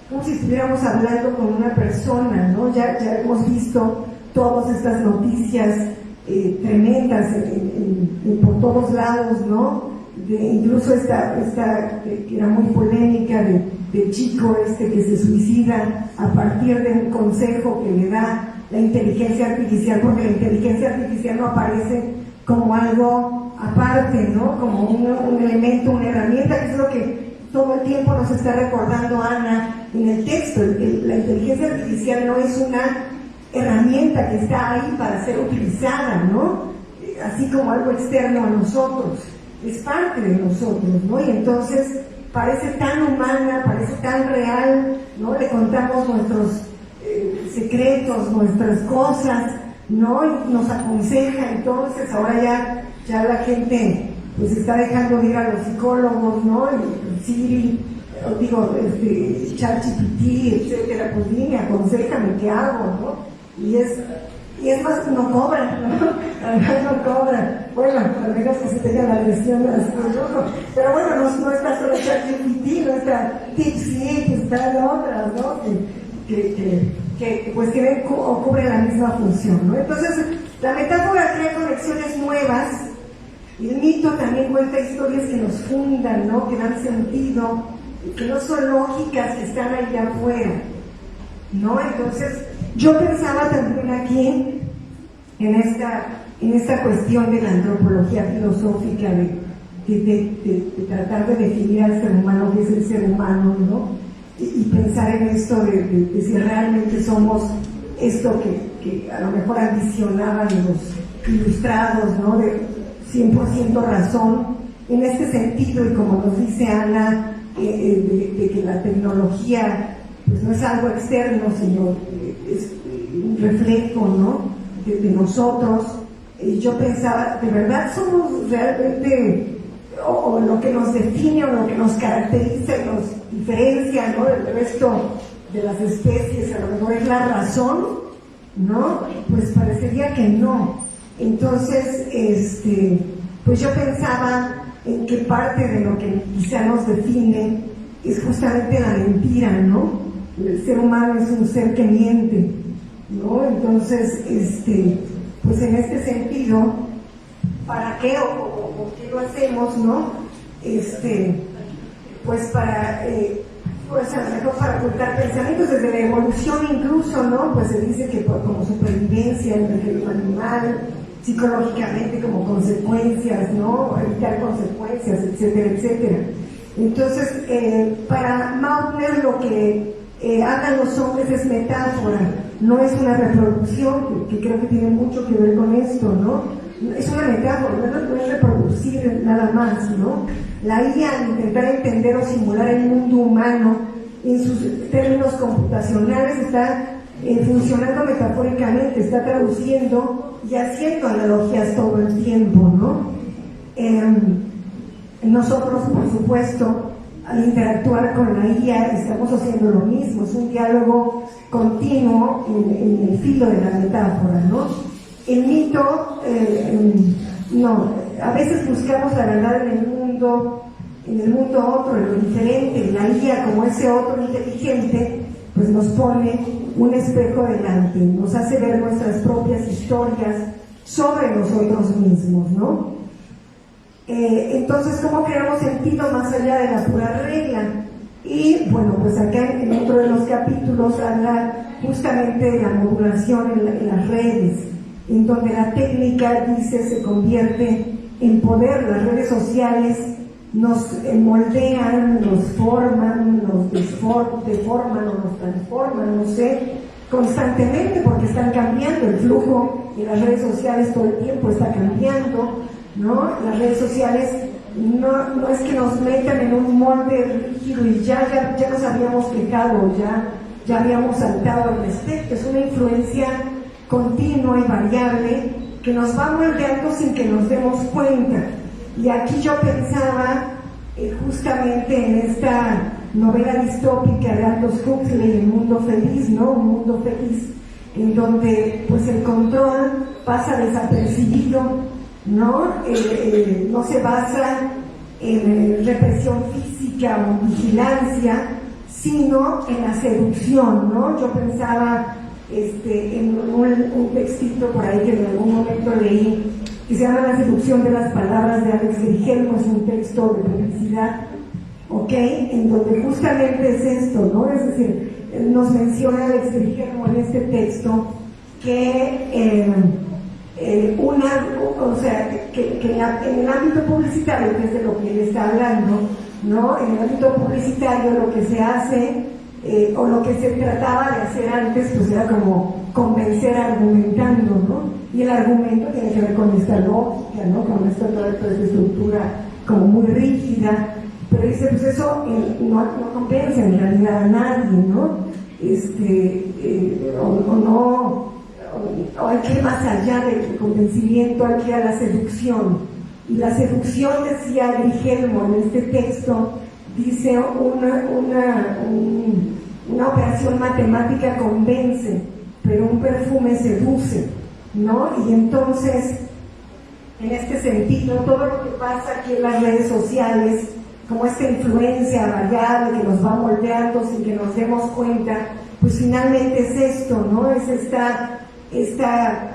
como si estuviéramos hablando con una persona, ¿no? Ya hemos visto todas estas noticias tremendas por todos lados, ¿no? Incluso esta que era muy polémica de chico que se suicida a partir de un consejo que le da la inteligencia artificial, porque la inteligencia artificial no aparece como algo aparte, ¿no? Como un elemento, una herramienta, que es lo que todo el tiempo nos está recordando Ana en el texto. La inteligencia artificial no es una herramienta que está ahí para ser utilizada, ¿no? Así como algo externo a nosotros, es parte de nosotros, ¿no? Y entonces parece tan humana, parece tan real, ¿no? Le contamos nuestros secretos, nuestras cosas, ¿no? Y nos aconseja. Entonces ahora ya la gente pues está dejando de ir a los psicólogos, ¿no? Y Siri, ChatGPT, etcétera, pues dime, aconséjame, ¿qué hago, no? Y es más, no cobran, ¿no? Además no cobran. Bueno, al menos que se tenga la versión así de lujo. Pero bueno, no está solo ChatGPT, no está DeepSeek, están otras, ¿no? Que pues tienen o cubren la misma función, ¿no? Entonces, la metáfora crea conexiones nuevas. Y el mito también cuenta historias que nos fundan, ¿no? Que dan sentido, que no son lógicas, que están allá afuera, ¿no? Entonces, yo pensaba también aquí en esta cuestión de la antropología filosófica, de tratar de definir al ser humano, qué es el ser humano, ¿no? Y pensar en esto de si realmente somos esto que a lo mejor ambicionaban los ilustrados, ¿no? De 100% razón, en este sentido, y como nos dice Ana, de que la tecnología pues no es algo externo, sino es un reflejo, ¿no? de nosotros. Yo pensaba, ¿de verdad somos realmente, o lo que nos define, o lo que nos caracteriza y nos diferencia, ¿no? del resto de las especies, a lo mejor es la razón, ¿no? Pues parecería que no. Entonces, pues yo pensaba en que parte de lo que quizá nos define es justamente la mentira, ¿no? El ser humano es un ser que miente, ¿no? Entonces, pues en este sentido, ¿para qué o qué lo hacemos, no? Pues para, pues a lo mejor para ocultar pensamientos desde la evolución incluso, ¿no? Pues se dice que como supervivencia en el reino animal, psicológicamente como consecuencias, ¿no? Evitar consecuencias, etcétera, etcétera. Entonces, para Mautner lo que hagan los hombres es metáfora, no es una reproducción, que creo que tiene mucho que ver con esto, ¿no? Es una metáfora, no es reproducir nada más, ¿no? La IA, al intentar entender o simular el mundo humano en sus términos computacionales, está funcionando metafóricamente, está traduciendo y haciendo analogías todo el tiempo, ¿no? Nosotros, por supuesto, al interactuar con la IA, estamos haciendo lo mismo, es un diálogo continuo en el filo de la metáfora, ¿no? El mito, no, a veces buscamos la verdad en el mundo otro, en lo diferente. La IA, como ese otro inteligente, pues nos pone un espejo delante, nos hace ver nuestras propias historias sobre nosotros mismos, ¿no? Entonces, ¿cómo creamos sentido más allá de la pura regla? Y bueno, pues acá en otro de los capítulos habla justamente de la modulación en las redes, en donde la técnica, dice, se convierte en poder. Las redes sociales nos moldean, nos forman, nos deforman o nos transforman, no sé, constantemente, porque están cambiando. El flujo de las redes sociales todo el tiempo está cambiando, ¿no? Las redes sociales no es que nos metan en un molde rígido y ya nos habíamos quejado, ya habíamos saltado al respecto. Es una influencia continua y variable que nos va moldeando sin que nos demos cuenta. Y aquí yo pensaba justamente en esta novela distópica de Aldous Huxley, El mundo feliz, ¿no? Un mundo feliz, en donde pues el control pasa desapercibido, ¿no? No se basa en represión física o vigilancia, sino en la seducción, ¿no? Yo pensaba en un textito por ahí que en algún momento leí, que se llama La seducción de las palabras, de Alex Grigelmo. Es un texto de publicidad, ¿ok? En donde justamente es esto, ¿no? Es decir, nos menciona Alex Grigelmo en este texto que o sea, que en el ámbito publicitario, que es de lo que él está hablando, ¿no? En el ámbito publicitario lo que se hace, o lo que se trataba de hacer antes, pues era como convencer argumentando, ¿no? Y el argumento tiene que ver con esta lógica, ¿no? Con toda esta estructura como muy rígida, pero dice, pues eso no convence en realidad a nadie, ¿no? O hay que ir más allá del convencimiento, hay que ir a la seducción. Y la seducción, decía Grigelmo en este texto, dice una operación matemática convence, pero un perfume seduce, ¿no? Y entonces, en este sentido, todo lo que pasa aquí en las redes sociales, como esta influencia variable que nos va moldeando sin que nos demos cuenta, pues finalmente es esto, ¿no? Es esta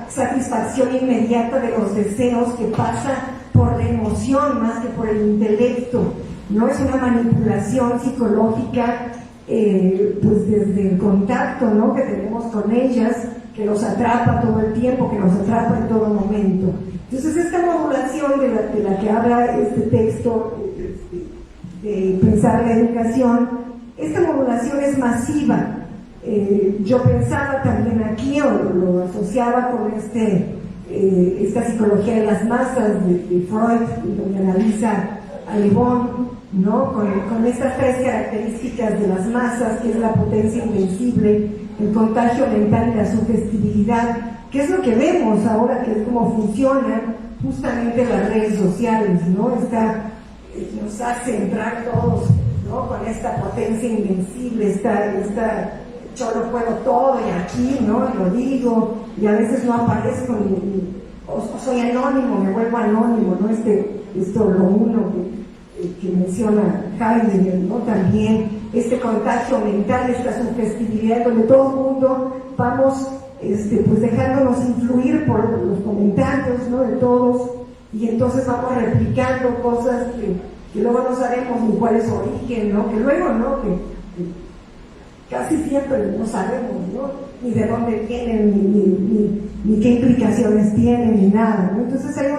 satisfacción inmediata de los deseos que pasa por la emoción más que por el intelecto, ¿no? Es una manipulación psicológica, pues desde el contacto, ¿no? Que tenemos con ellas, que nos atrapa todo el tiempo, que nos atrapa en todo momento. Entonces esta modulación de la que habla este texto, de pensar la educación, esta modulación es masiva. Yo pensaba también aquí, o lo asociaba con esta psicología de las masas de Freud, donde analiza a Le Bon, ¿no? Con estas tres características de las masas, que es la potencia invencible, el contagio mental y la sugestibilidad, que es lo que vemos ahora, que es cómo funcionan justamente las redes sociales, ¿no? Nos hace entrar todos, ¿no? Con esta potencia invencible, yo lo puedo todo y aquí, ¿no? Lo digo, y a veces no aparezco o soy anónimo, me vuelvo anónimo, ¿no? Esto lo uno que menciona Heidegger, ¿no? También este contagio mental, esta sugestibilidad, donde todo el mundo vamos pues dejándonos influir por los comentarios, ¿no? De todos, y entonces vamos replicando cosas que luego no sabemos ni cuál es su origen, ¿no? Que luego, ¿no? Que casi siempre no sabemos, ¿no? Ni de dónde vienen, ni qué implicaciones tienen, ni nada, ¿no? Entonces hay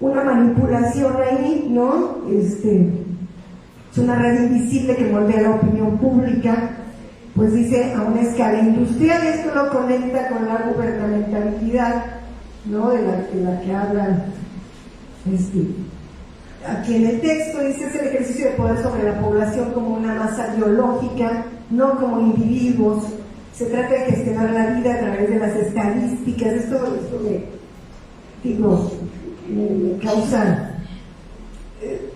una manipulación ahí, ¿no? Es una red invisible que moldea la opinión pública, pues dice, a una escala industrial. Esto lo conecta con la gubernamentalidad, ¿no? De la que hablan aquí en el texto. Dice, es el ejercicio de poder sobre la población como una masa biológica, no como individuos. Se trata de gestionar la vida a través de las estadísticas. Esto me causa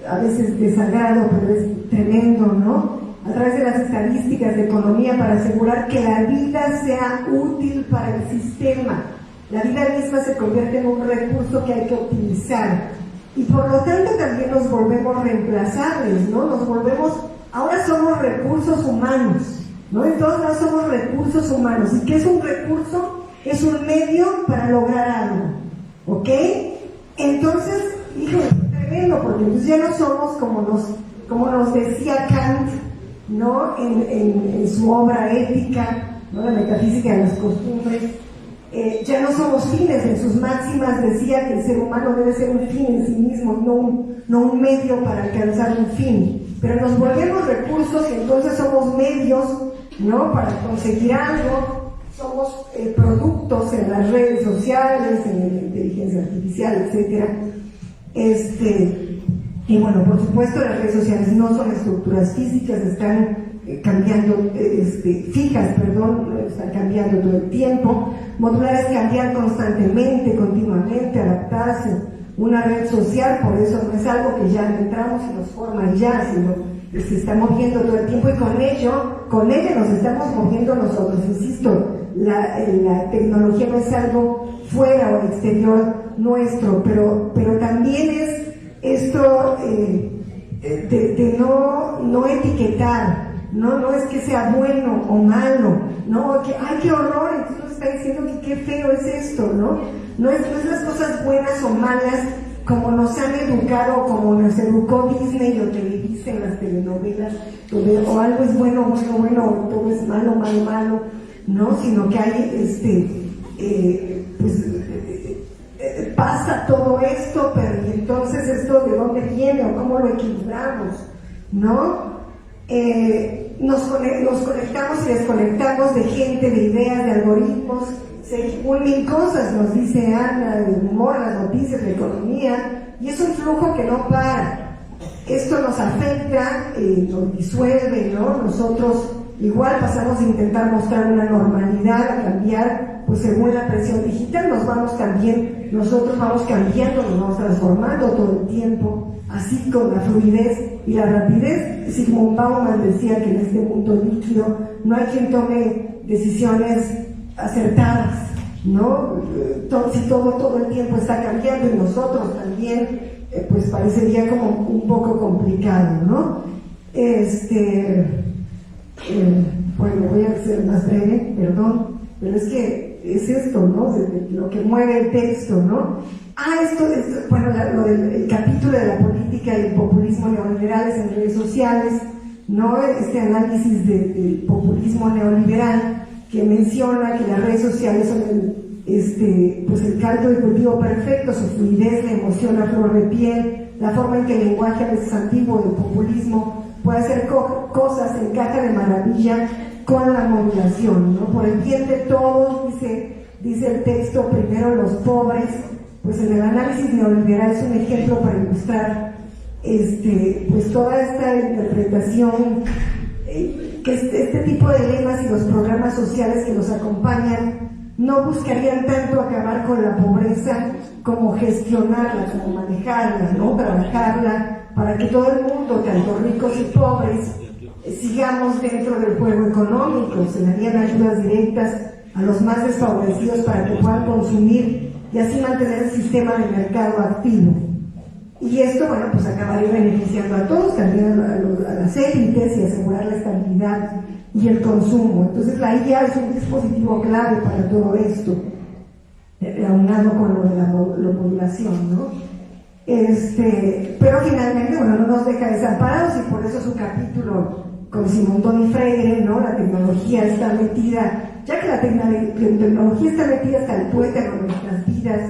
a veces desagrado, pero es tremendo, ¿no? A través de las estadísticas de economía, para asegurar que la vida sea útil para el sistema. La vida misma se convierte en un recurso que hay que optimizar, y por lo tanto también nos volvemos reemplazables, ¿no? Ahora somos recursos humanos, ¿no? En todos lados somos recursos humanos. ¿Y qué es un recurso? Es un medio para lograr algo, ¿ok? Entonces, híjole, tremendo, porque entonces ya no somos como nos decía Kant, ¿no? En su obra ética, ¿no? La metafísica de las costumbres. Ya no somos fines. En sus máximas decía que el ser humano debe ser un fin en sí mismo, no un medio para alcanzar un fin. Pero nos volvemos recursos y entonces somos medios, ¿no? Para conseguir algo. Somos productos en las redes sociales, en la inteligencia artificial, etc. Y bueno, por supuesto, las redes sociales no son estructuras físicas, están cambiando, están cambiando todo el tiempo. Modular es cambiar constantemente, continuamente, adaptarse. Una red social, por eso no es algo que ya entramos y nos forma ya, sino que se está moviendo todo el tiempo, y con ella nos estamos moviendo nosotros. Insisto, la tecnología no es algo fuera o exterior nuestro, pero también es esto de no etiquetar. No es que sea bueno o malo, no, que ¡ay, qué horror! Entonces nos está diciendo que qué feo es esto, ¿no? No es las cosas buenas o malas como nos han educado, como nos educó Disney o Televisa en las telenovelas, donde o algo es bueno, o todo es malo, malo, no, sino que hay pasa todo esto, pero ¿y entonces esto de dónde viene o cómo lo equilibramos? ¿No? Nos conectamos y desconectamos de gente, de ideas, de algoritmos, según mil cosas, nos dice Ana, el humor, las noticias, la economía, y es un flujo que no para. Esto nos afecta, nos disuelve, ¿no? Nosotros igual pasamos a intentar mostrar una normalidad, a cambiar, pues según la presión digital nosotros vamos cambiando, nos vamos transformando todo el tiempo, así con la fluidez y la rapidez. Sigmund Bauman decía que en este mundo líquido no hay quien tome decisiones acertadas, ¿no? Si todo el tiempo está cambiando y nosotros también, pues parecería como un poco complicado, ¿no? Bueno, voy a ser más breve, perdón, pero es que es esto, ¿no? De lo que mueve el texto, ¿no? Bueno, lo del capítulo de la política y el populismo neoliberales en redes sociales, ¿no? Este análisis del populismo neoliberal que menciona que las redes sociales son el caldo de cultivo perfecto, su fluidez, la emoción a flor de piel, la forma en que el lenguaje a veces antiguo del populismo puede hacer cosas, encaja de maravilla con la modulación, ¿no? Por el bien de todos, dice el texto, primero los pobres. Pues en el análisis neoliberal es un ejemplo para ilustrar pues toda esta interpretación, que este tipo de lemas y los programas sociales que los acompañan no buscarían tanto acabar con la pobreza como gestionarla, como manejarla, ¿no? Trabajarla para que todo el mundo, tanto ricos y pobres, sigamos dentro del juego económico. Se darían ayudas directas a los más desfavorecidos para que puedan consumir y así mantener el sistema de mercado activo. Y esto, bueno, pues acabaría beneficiando a todos, también a las élites, y asegurar la estabilidad y el consumo. Entonces la IA es un dispositivo clave para todo esto, aunado con lo de la modulación, ¿no? Pero finalmente, bueno, no nos deja desamparados, y por eso su capítulo con Simón Toni Freire, ¿no? La tecnología está metida, ya que la tecnología está metida hasta el tuétano de nuestras vidas,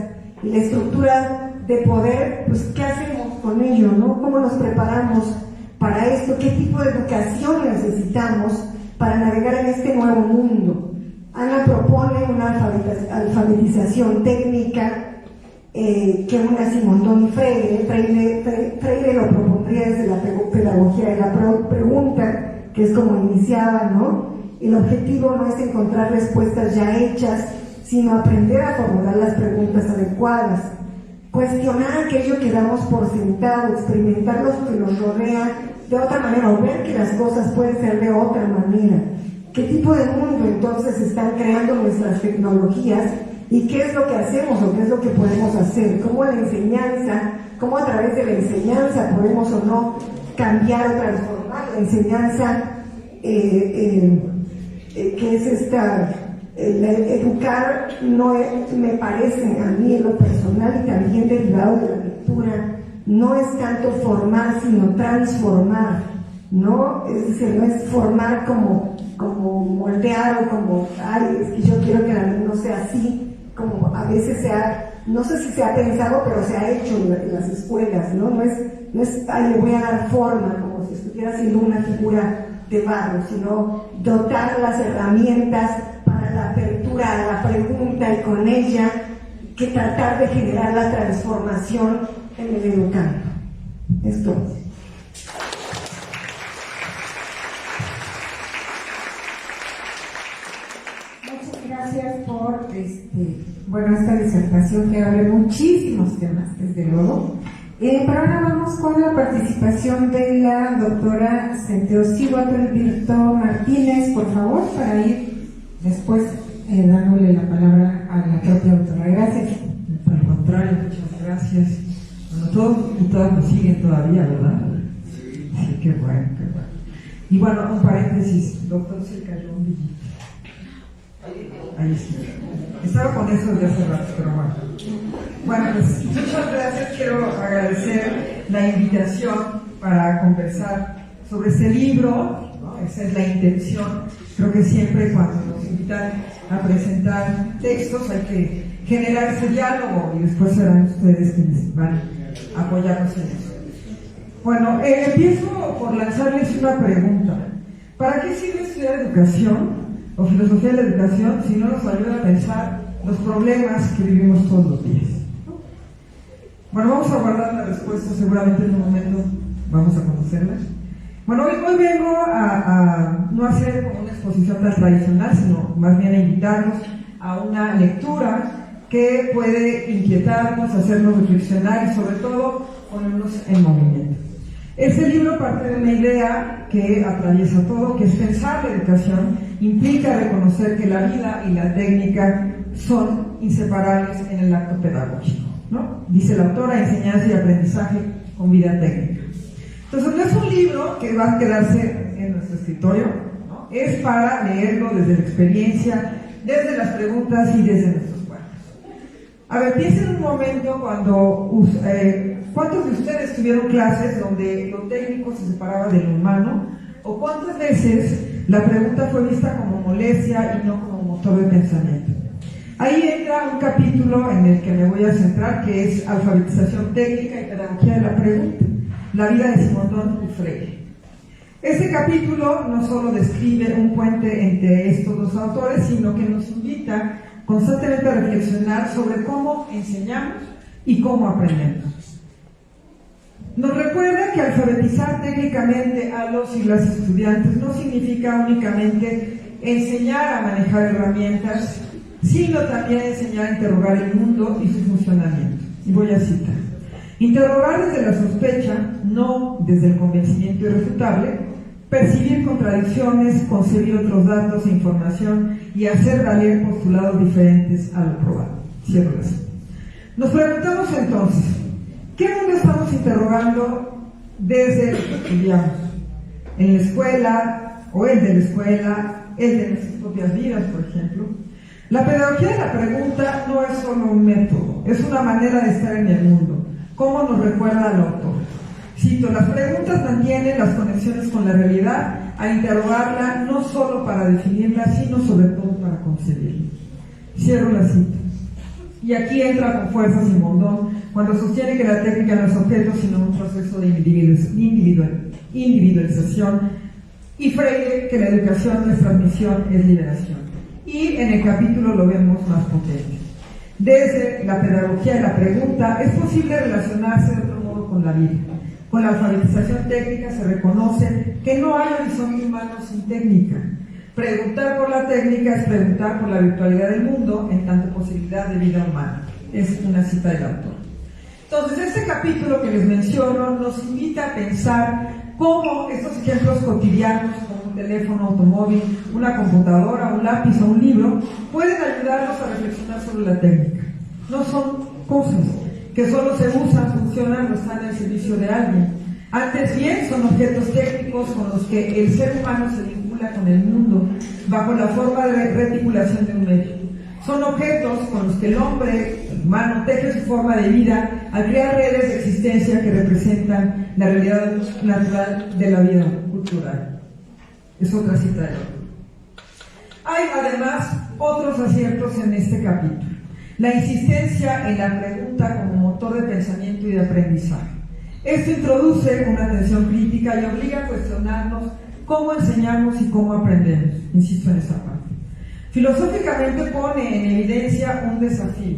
y la estructura de poder, pues ¿qué hacemos con ello, no? ¿Cómo nos preparamos para esto? ¿Qué tipo de educación necesitamos para navegar en este nuevo mundo? Ana propone una alfabetización técnica que una Simón Toni Freire. Freire lo propondría desde la pedagogía de la pregunta, que es como iniciaba, ¿no? El objetivo no es encontrar respuestas ya hechas, sino aprender a formular las preguntas adecuadas, cuestionar aquello que damos por sentado, experimentar lo que nos rodea de otra manera, o ver que las cosas pueden ser de otra manera. ¿Qué tipo de mundo entonces están creando nuestras tecnologías? ¿Y qué es lo que hacemos o qué es lo que podemos hacer? ¿Cómo la enseñanza, cómo a través de la enseñanza podemos o no cambiar o transformar la enseñanza, que es educar? No me parece a mí en lo personal, y también derivado de la lectura, no es tanto formar sino transformar, ¿no? Es decir, no es formar como moldear o como, es que yo quiero que el alumno sea así, como a veces no sé si se ha pensado, pero se ha hecho en las escuelas, ¿no? No es le voy a dar forma, como si estuviera haciendo una figura de barro, sino dotar las herramientas para la apertura a la pregunta, y con ella que tratar de generar la transformación en el educando. Esto. Muchas gracias por esta disertación que abre muchísimos temas, desde luego. Pero ahora vamos con la participación de la doctora Centeosíhuatl Virto Martínez, por favor, para ir después dándole la palabra a la propia autora. Gracias. Al contrario, muchas gracias. Bueno, todos y todas me siguen todavía, ¿verdad? Sí, qué bueno, qué bueno. Y bueno, un paréntesis, doctor, se cayó un billete. Ahí está. Estaba con eso de hace rato, pero bueno. Bueno, pues muchas gracias. Quiero agradecer la invitación para conversar sobre este libro, ¿no? Esa es la intención. Creo que siempre cuando nos invitan a presentar textos hay que generar ese diálogo y después serán ustedes quienes van a apoyarnos en eso. Bueno, empiezo por lanzarles una pregunta. ¿Para qué sirve estudiar educación o filosofía de la educación si no nos ayuda a pensar los problemas que vivimos todos los días? Bueno, vamos a guardar la respuesta, seguramente en un momento vamos a conocerlas. Bueno, hoy vengo a no hacer como una exposición tan tradicional, sino más bien a invitarnos a una lectura que puede inquietarnos, hacernos reflexionar y sobre todo ponernos en movimiento. Este libro parte de una idea que atraviesa todo, que es pensar la educación, implica reconocer que la vida y la técnica son inseparables en el acto pedagógico, ¿no? Dice la autora, enseñanza y aprendizaje con vida técnica. Entonces no es un libro que va a quedarse en nuestro escritorio, ¿no? Es para leerlo desde la experiencia, desde las preguntas y desde nuestros cuadros. A ver, piensen un momento cuando ¿cuántos de ustedes tuvieron clases donde lo técnico se separaba de lo humano? ¿O cuántas veces la pregunta fue vista como molestia y no como motor de pensamiento? Ahí entra un capítulo en el que me voy a centrar, que es alfabetización técnica y pedagogía de la pregunta, la vida de Simondon y Freire. Este capítulo no solo describe un puente entre estos dos autores, sino que nos invita constantemente a reflexionar sobre cómo enseñamos y cómo aprendemos. Nos recuerda que alfabetizar técnicamente a los y las estudiantes no significa únicamente enseñar a manejar herramientas, sino también enseñar a interrogar el mundo y su funcionamiento. Y voy a citar: interrogar desde la sospecha, no desde el convencimiento irrefutable, percibir contradicciones, concebir otros datos e información y hacer valer postulados diferentes a lo probado. Cierro la cita. Nos preguntamos entonces, ¿qué mundo estamos interrogando desde lo que estudiamos? En la escuela, o el de la escuela, el de nuestras propias vidas, por ejemplo. La pedagogía de la pregunta no es solo un método, es una manera de estar en el mundo, como nos recuerda el autor. Cito, las preguntas mantienen las conexiones con la realidad al interrogarla no solo para definirla, sino sobre todo para concebirla. Cierro la cita. Y aquí entra con fuerza Simondon cuando sostiene que la técnica no es objeto, sino un proceso de individualización, y Freire que la educación no es transmisión, es liberación. Y en el capítulo lo vemos más potente. Desde la pedagogía de la pregunta es posible relacionarse de otro modo con la vida. Con la alfabetización técnica se reconoce que no hay horizonte humano sin técnica. Preguntar por la técnica es preguntar por la virtualidad del mundo en tanto posibilidad de vida humana. Es una cita del autor. Entonces, este capítulo que les menciono nos invita a pensar cómo estos ejemplos cotidianos, como un teléfono, automóvil, una computadora, un lápiz o un libro, pueden ayudarnos a reflexionar sobre la técnica. No son cosas que solo se usan, funcionan o están al servicio de alguien. Antes bien, son objetos técnicos con los que el ser humano se vincula con el mundo bajo la forma de reticulación de un medio. Son objetos con los que el hombre, el humano, teje su forma de vida al crear redes de existencia que representan la realidad natural de la vida cultural. Es otra cita de autor. Hay además otros aciertos en este capítulo. La insistencia en la pregunta como motor de pensamiento y de aprendizaje. Esto introduce una atención crítica y obliga a cuestionarnos cómo enseñamos y cómo aprendemos. Insisto en esa parte. Filosóficamente pone en evidencia un desafío.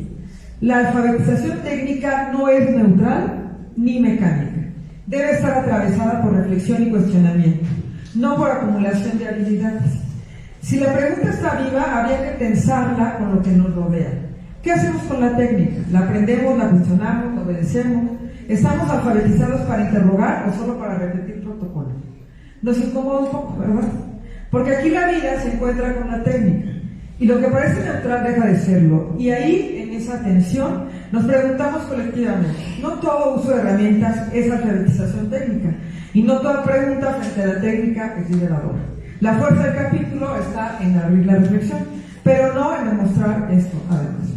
La alfabetización técnica no es neutral ni mecánica. Debe estar atravesada por reflexión y cuestionamiento, no por acumulación de habilidades. Si la pregunta está viva, habría que pensarla con lo que nos rodea. ¿Qué hacemos con la técnica? ¿La aprendemos, la cuestionamos, la obedecemos? ¿Estamos alfabetizados para interrogar o solo para repetir protocolos? Nos incomoda un poco, ¿verdad? Porque aquí la vida se encuentra con la técnica y lo que parece neutral deja de serlo. Y ahí, en esa tensión, nos preguntamos colectivamente. No todo uso de herramientas es alfabetización técnica y no toda pregunta frente a la técnica es liberadora. La fuerza del capítulo está en abrir la reflexión, pero no en demostrar esto además.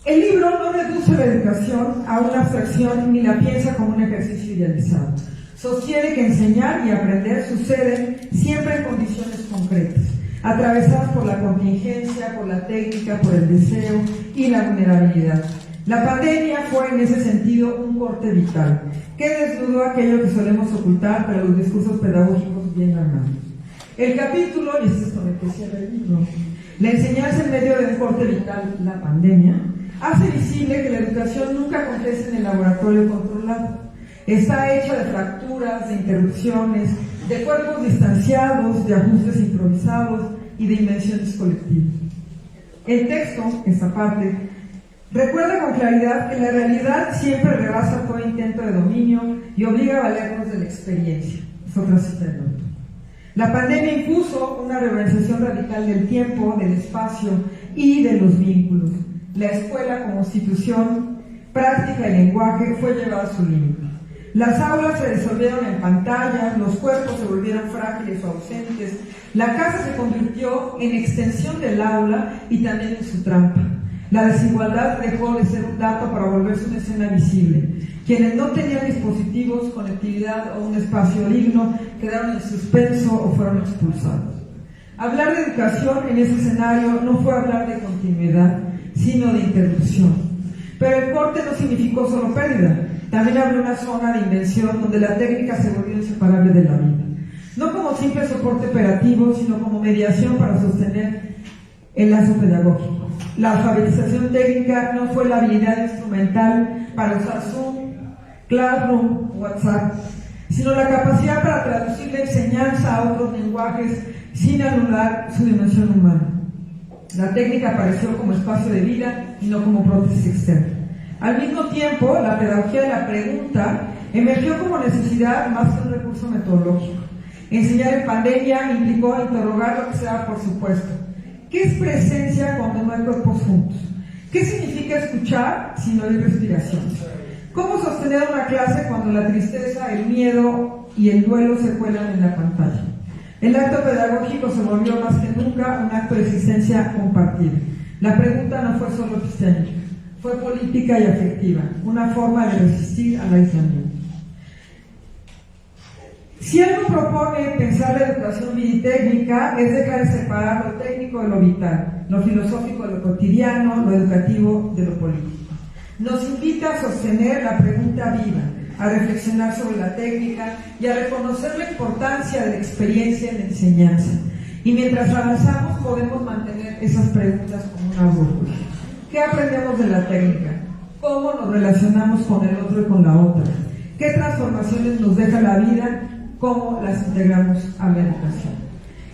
El libro no reduce la educación a una abstracción ni la piensa como un ejercicio idealizado. Sostiene que enseñar y aprender suceden siempre en condiciones concretas. atravesadas por la contingencia, por la técnica, por el deseo y la vulnerabilidad. La pandemia fue en ese sentido un corte vital, que desnudó aquello que solemos ocultar, pero los discursos pedagógicos bien armados. El capítulo, y esto es con el que cierra el libro, la enseñanza en medio de un corte vital, la pandemia, hace visible que la educación nunca acontece en el laboratorio controlado. Está hecha de fracturas, de interrupciones, de cuerpos distanciados, de ajustes improvisados y de invenciones colectivas. El texto, esta parte, recuerda con claridad que la realidad siempre rebasa todo intento de dominio y obliga a valernos de la experiencia. Es otra cita del autor. La pandemia impuso una reorganización radical del tiempo, del espacio y de los vínculos. La escuela como institución, práctica y lenguaje fue llevada a su límite. Las aulas se disolvieron en pantallas, los cuerpos se volvieron frágiles o ausentes, la casa se convirtió en extensión del aula y también en su trampa. La desigualdad dejó de ser un dato para volverse una escena visible. Quienes no tenían dispositivos, conectividad o un espacio digno quedaron en suspenso o fueron expulsados. Hablar de educación en ese escenario no fue hablar de continuidad, sino de interrupción. Pero el corte no significó solo pérdida, también abrió una zona de invención donde la técnica se volvió inseparable de la vida. No como simple soporte operativo, sino como mediación para sostener el lazo pedagógico. La alfabetización técnica no fue la habilidad instrumental para usar Zoom, Classroom, WhatsApp, sino la capacidad para traducir la enseñanza a otros lenguajes sin anular su dimensión humana. La técnica apareció como espacio de vida y no como prótesis externa. Al mismo tiempo, la pedagogía de la pregunta emergió como necesidad más que un recurso metodológico. Enseñar en pandemia implicó interrogar lo que se da por supuesto. ¿Qué es presencia cuando no hay cuerpos juntos? ¿Qué significa escuchar si no hay respiración? ¿Cómo sostener una clase cuando la tristeza, el miedo y el duelo se cuelan en la pantalla? El acto pedagógico se volvió más que nunca un acto de existencia compartida. La pregunta no fue solo epistémica, fue política y afectiva, una forma de resistir al aislamiento. Si algo propone pensar la educación viditécnica es dejar de separar lo técnico de lo vital, lo filosófico de lo cotidiano, lo educativo de lo político. Nos invita a sostener la pregunta viva, a reflexionar sobre la técnica y a reconocer la importancia de la experiencia en la enseñanza. Y mientras avanzamos podemos mantener esas preguntas como una brújula. ¿Qué aprendemos de la técnica? ¿Cómo nos relacionamos con el otro y con la otra? ¿Qué transformaciones nos deja la vida? ¿Cómo las integramos a la educación?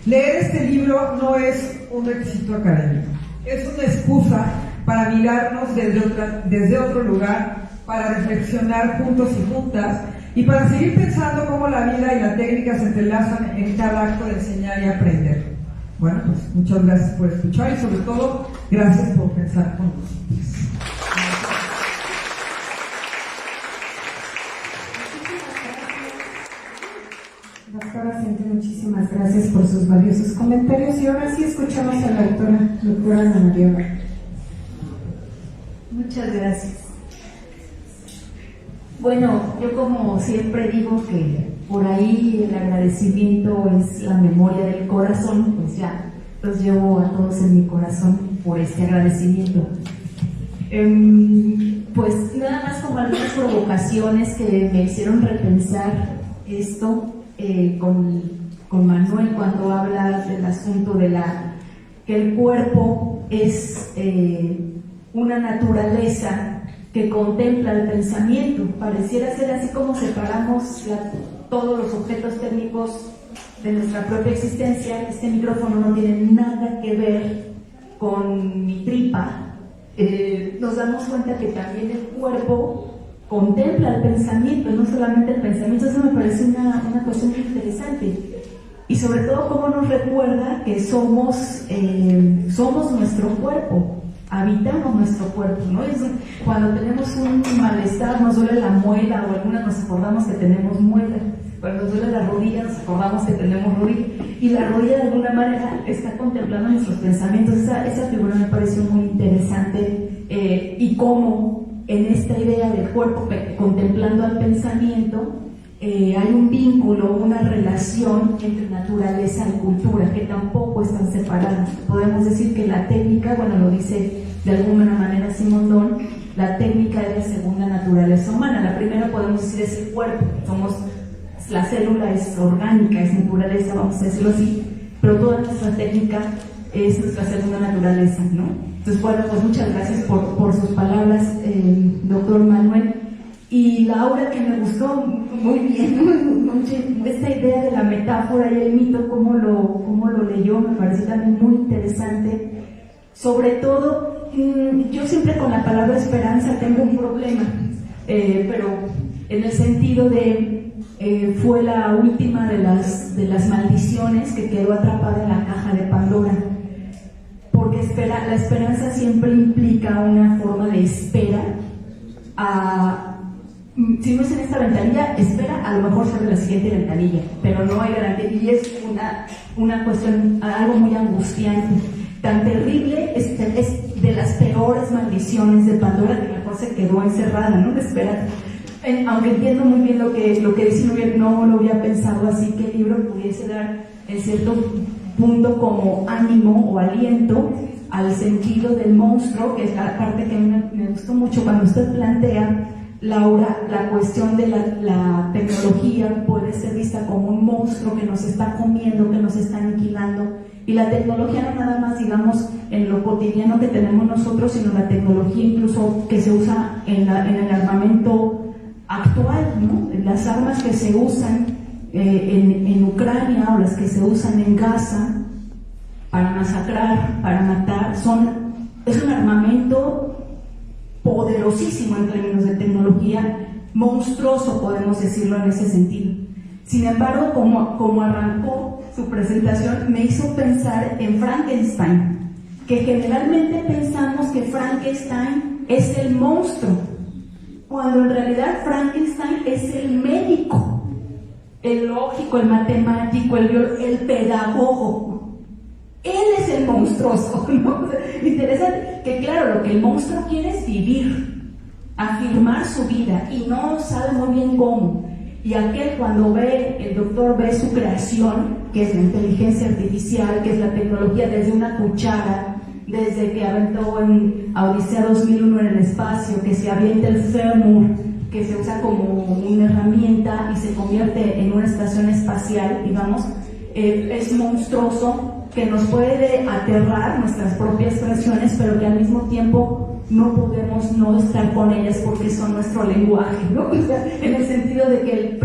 Leer este libro no es un requisito académico, es una excusa para mirarnos desde otro lugar, para reflexionar juntos y juntas y para seguir pensando cómo la vida y la técnica se entrelazan en cada acto de enseñar y aprender. Bueno, pues muchas gracias por escuchar y sobre todo gracias por pensar con nosotros. Doctora Cintia, muchísimas gracias por sus valiosos comentarios y ahora sí escuchamos a la doctora Ana María Vargas. Muchas gracias. Bueno, yo como siempre digo que por ahí el agradecimiento es la memoria del corazón, pues ya los llevo a todos en mi corazón por este agradecimiento. Pues nada más como algunas provocaciones que me hicieron repensar esto con Manuel cuando habla del asunto de que el cuerpo es una naturaleza que contempla el pensamiento. Pareciera ser así como separamos todos los objetos técnicos de nuestra propia existencia. Este micrófono no tiene nada que ver con mi tripa. Nos damos cuenta que también el cuerpo contempla el pensamiento, no solamente el pensamiento. Eso me parece una cuestión muy interesante. Y sobre todo cómo nos recuerda que somos nuestro cuerpo, habitamos nuestro cuerpo, ¿no? Es cuando tenemos un malestar, nos duele la muela o alguna, nos acordamos que tenemos muela. Cuando nos duele la rodilla, nos acordamos que tenemos rodilla. Y la rodilla de alguna manera está contemplando nuestros pensamientos. Esa figura me pareció muy interesante y cómo en esta idea del cuerpo contemplando al pensamiento hay un vínculo, una relación entre naturaleza y cultura, que tampoco están separadas. Podemos decir que la técnica, bueno, lo dice de alguna manera Simondón, la técnica es la segunda naturaleza humana. La primera podemos decir es el cuerpo, la célula es orgánica, es naturaleza, vamos a decirlo así, pero toda nuestra técnica es nuestra segunda naturaleza, ¿no? Entonces, bueno, pues muchas gracias por sus palabras, doctor Manuel. Y Laura, que me gustó muy bien, esta idea de la metáfora y el mito, cómo lo leyó, me pareció también muy interesante. Sobre todo, yo siempre con la palabra esperanza tengo un problema, pero en el sentido de fue la última de las maldiciones que quedó atrapada en la caja de Pandora, porque la esperanza siempre implica una forma de espera. Si no es en esta ventanilla, espera, a lo mejor sobre la siguiente ventanilla, pero no hay garantía, y es una cuestión, algo muy angustiante, tan terrible, es de las peores maldiciones de Pandora, que mejor se quedó encerrada, ¿no? Espera. Aunque entiendo muy bien lo que dice, no lo había pensado así, que el libro pudiese dar en cierto punto como ánimo o aliento al sentido del monstruo, que es la parte que a mí me gustó mucho cuando usted plantea, Laura, la cuestión de la tecnología puede ser vista como un monstruo que nos está comiendo, que nos está aniquilando, y la tecnología no nada más, digamos, en lo cotidiano que tenemos nosotros, sino la tecnología incluso que se usa en el armamento actual, ¿no? Las armas que se usan en Ucrania o las que se usan en Gaza para masacrar, para matar, es un armamento poderosísimo en términos de tecnología, monstruoso, podemos decirlo en ese sentido. Sin embargo, como arrancó su presentación, me hizo pensar en Frankenstein, que generalmente pensamos que Frankenstein es el monstruo, cuando en realidad Frankenstein es el médico, el lógico, el matemático, el pedagogo. Él es el monstruoso, ¿no? Interesante, que claro, lo que el monstruo quiere es vivir, afirmar su vida, y no sabe muy bien cómo. Y aquel, cuando el doctor ve su creación, que es la inteligencia artificial, que es la tecnología desde una cuchara, desde que aventó en Odisea 2001 en el espacio, que se avienta el fémur, que se usa como una herramienta y se convierte en una estación espacial, digamos, es monstruoso, que nos puede aterrar nuestras propias creaciones, pero que al mismo tiempo no podemos no estar con ellas porque son nuestro lenguaje, ¿no? O sea, en el sentido de que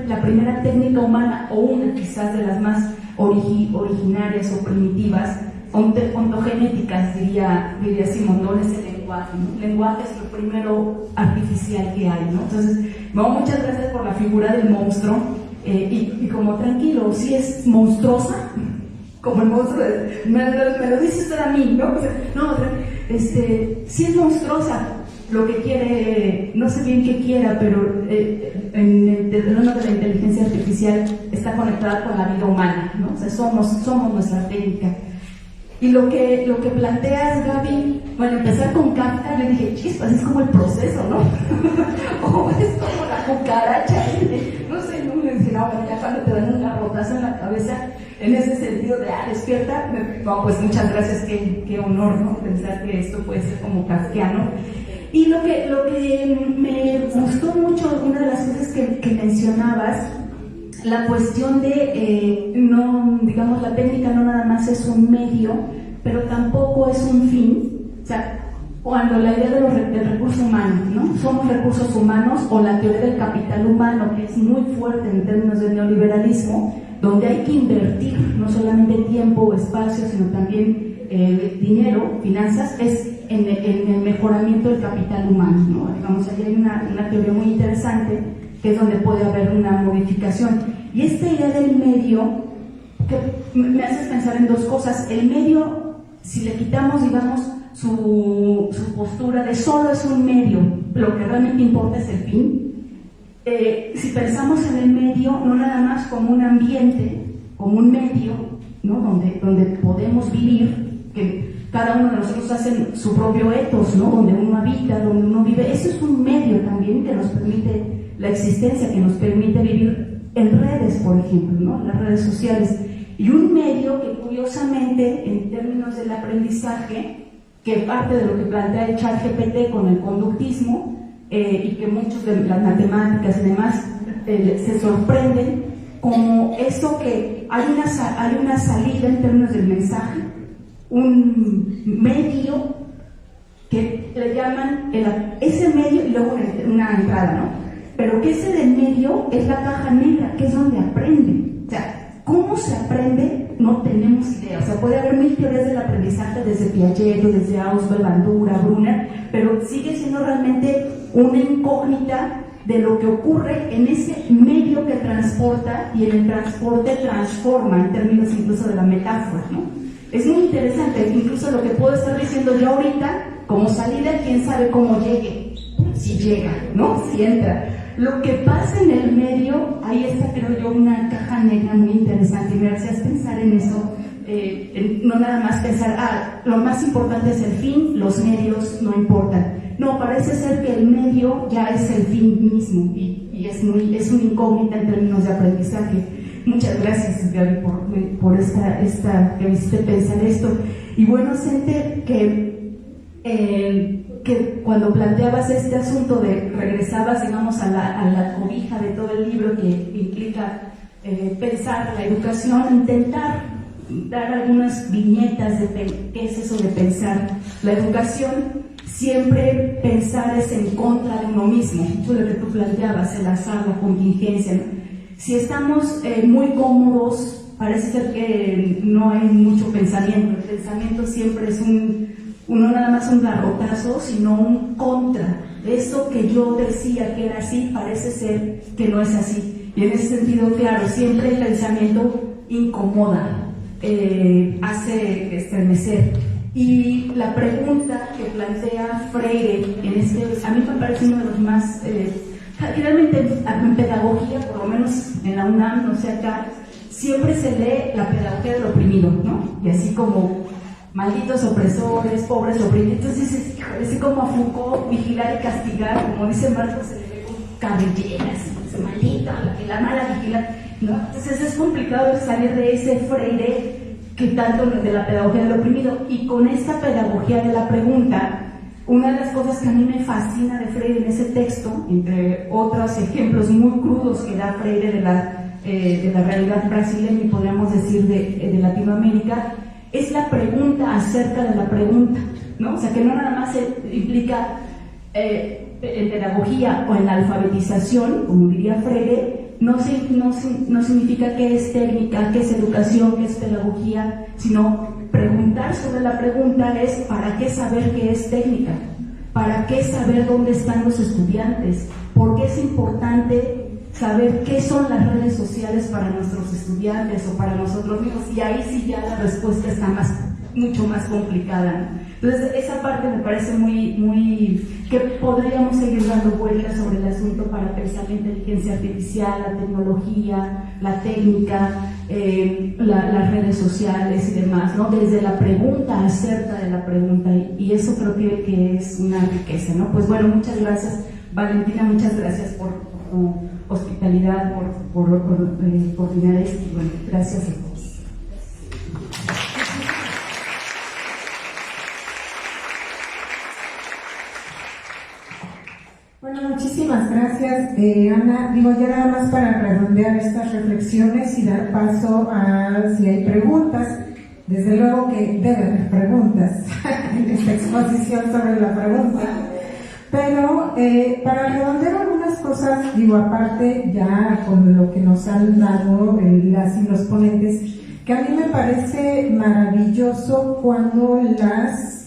la primera técnica humana, o una quizás de las más originarias o primitivas, ontogenéticas, diría Simondón, es el lenguaje, ¿no? El lenguaje es lo primero artificial que hay, ¿no? Entonces, muchas gracias por la figura del monstruo, y como tranquilo, sí es monstruosa, como el monstruo, me lo dice usted a mí, ¿no? O sea, sí es monstruosa, lo que quiere, no sé bien qué quiera, pero en el terreno de la inteligencia artificial está conectada con la vida humana, ¿no? O sea, somos nuestra técnica. Y lo que planteas, Gaby, bueno, empezar con Kafka, le dije, chispas, es como el proceso, ¿no? O es como la cucaracha, no sé, no me dije, no, ya cuando te dan un garrotazo en la cabeza, en ese sentido de, despierta, no, pues muchas gracias, qué honor, ¿no? Pensar que esto puede ser como kafkiano. Y lo que me gustó mucho, una de las cosas que mencionabas, la cuestión de, no, digamos, la técnica no nada más es un medio, pero tampoco es un fin. O sea, cuando la idea del recurso humano, ¿no? Somos recursos humanos, o la teoría del capital humano, que es muy fuerte en términos de neoliberalismo, donde hay que invertir no solamente tiempo o espacio, sino también dinero, finanzas, es en el mejoramiento del capital humano, ¿no? Digamos, ahí hay una teoría muy interesante, que es donde puede haber una modificación. Y esta idea del medio, que me hace pensar en dos cosas. El medio, si le quitamos, digamos, su postura de solo es un medio, lo que realmente importa es el fin. Si pensamos en el medio, no nada más como un ambiente, como un medio, ¿no? donde podemos vivir, que cada uno de nosotros hace su propio ethos, ¿no? Donde uno habita, donde uno vive, eso es un medio también que nos permite la existencia que nos permite vivir en redes, por ejemplo, ¿no? Las redes sociales. Y un medio que curiosamente, en términos del aprendizaje, que parte de lo que plantea el ChatGPT con el conductismo, y que muchos de las matemáticas y demás se sorprenden, como eso que hay una salida en términos del mensaje, un medio que le llaman ese medio y luego una entrada, ¿no? Pero que ese de medio es la caja negra, que es donde aprende. O sea, ¿cómo se aprende? No tenemos idea. O sea, puede haber mil teorías del aprendizaje desde Piaget, desde Ausubel, Bandura, Brunner, pero sigue siendo realmente una incógnita de lo que ocurre en ese medio que transporta y en el transporte transforma en términos incluso de la metáfora, ¿no? Es muy interesante, incluso lo que puedo estar diciendo yo ahorita, como salida, quién sabe cómo llegue, si llega, ¿no? Si entra. Lo que pasa en el medio, ahí está, creo yo, una caja negra muy interesante, y me hacías pensar en eso, no nada más pensar, lo más importante es el fin, los medios no importan. No, parece ser que el medio ya es el fin mismo, y es una incógnita en términos de aprendizaje. Muchas gracias, Gaby, por esta que me hiciste pensar esto. Y bueno, Sente, que cuando planteabas este asunto de regresabas, digamos, a la cobija de todo el libro que implica pensar la educación, intentar dar algunas viñetas de qué es eso de pensar la educación. Siempre pensar es en contra de uno mismo, lo que tú planteabas, el azar, la contingencia, ¿no? Si estamos muy cómodos, parece ser que no hay mucho pensamiento. El pensamiento siempre es no nada más un garrotazo, sino un contra. Eso que yo decía que era así, parece ser que no es así. Y en ese sentido, claro, siempre el pensamiento incomoda, hace estremecer. Y la pregunta que plantea Freire, a mí me parece uno de los más... Finalmente, en pedagogía, por lo menos en la UNAM, no sé acá, siempre se lee la pedagogía del oprimido, ¿no? Y así como malditos opresores, pobres oprimidos. Entonces dices, híjole, así como a Foucault, vigilar y castigar, como dice Marcos, se le ve con cabelleras, dice, maldita, la mala vigilar, ¿no? Entonces es complicado salir de ese Freire que tanto de la pedagogía del oprimido. Y con esta pedagogía de la pregunta, una de las cosas que a mí me fascina de Freire en ese texto, entre otros ejemplos muy crudos que da Freire de la realidad brasileña y podríamos decir de Latinoamérica, es la pregunta acerca de la pregunta, ¿no? O sea, que no nada más implica en pedagogía o en la alfabetización, como diría Freire, no significa qué es técnica, qué es educación, qué es pedagogía, sino preguntar sobre la pregunta es ¿para qué saber qué es técnica? ¿Para qué saber dónde están los estudiantes? ¿Por qué es importante saber qué son las redes sociales para nuestros estudiantes o para nosotros mismos? Y ahí sí ya la respuesta está mucho más complicada, ¿no? Entonces esa parte me parece muy que podríamos seguir dando vueltas sobre el asunto para pensar la inteligencia artificial, la tecnología, la técnica, las redes sociales y demás, ¿no? Desde la pregunta acerca de la pregunta, y eso creo que es una riqueza, ¿no? Pues bueno, muchas gracias, Valentina, muchas gracias por tu hospitalidad, por coordinar esto, y bueno, gracias a todos. Bueno, muchísimas gracias, Ana. Digo, ya nada más para redondear estas reflexiones y dar paso a si hay preguntas. Desde luego que debe haber preguntas en esta exposición sobre la pregunta. Pero para redondear algunas cosas, digo, aparte ya con lo que nos han dado las y los ponentes, que a mí me parece maravilloso cuando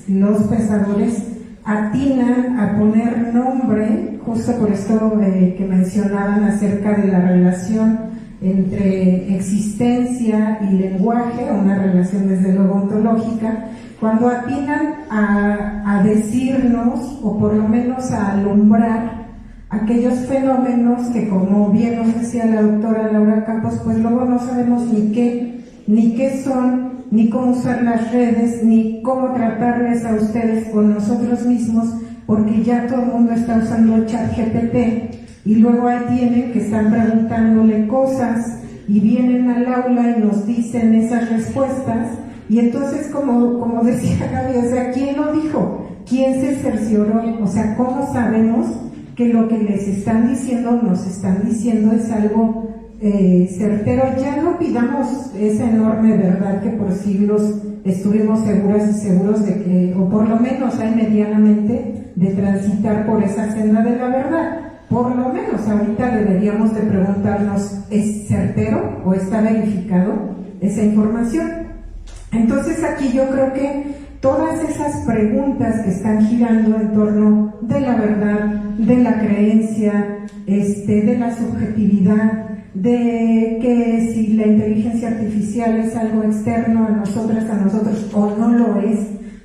los pensadores atinan a poner nombre, justo por esto que mencionaban acerca de la relación entre existencia y lenguaje, una relación desde luego ontológica, cuando atinan a decirnos, o por lo menos a alumbrar aquellos fenómenos que, como bien nos decía la doctora Laura Campos, pues luego no sabemos ni qué son, ni cómo usar las redes, ni cómo tratarles a ustedes con nosotros mismos, porque ya todo el mundo está usando ChatGPT y luego ahí tienen que están preguntándole cosas y vienen al aula y nos dicen esas respuestas, y entonces como decía Gaby, o sea, ¿quién lo dijo? ¿Quién se cercioró? O sea, ¿cómo sabemos que lo que les están diciendo, nos están diciendo es algo certero? Ya no pidamos esa enorme verdad que por siglos estuvimos seguras y seguros de que, o por lo menos hay medianamente, de transitar por esa senda de la verdad. Por lo menos ahorita deberíamos de preguntarnos, ¿es certero o está verificado esa información? Entonces aquí yo creo que todas esas preguntas que están girando en torno de la verdad, de la creencia, de la subjetividad, de que si la inteligencia artificial es algo externo a nosotros o no lo es,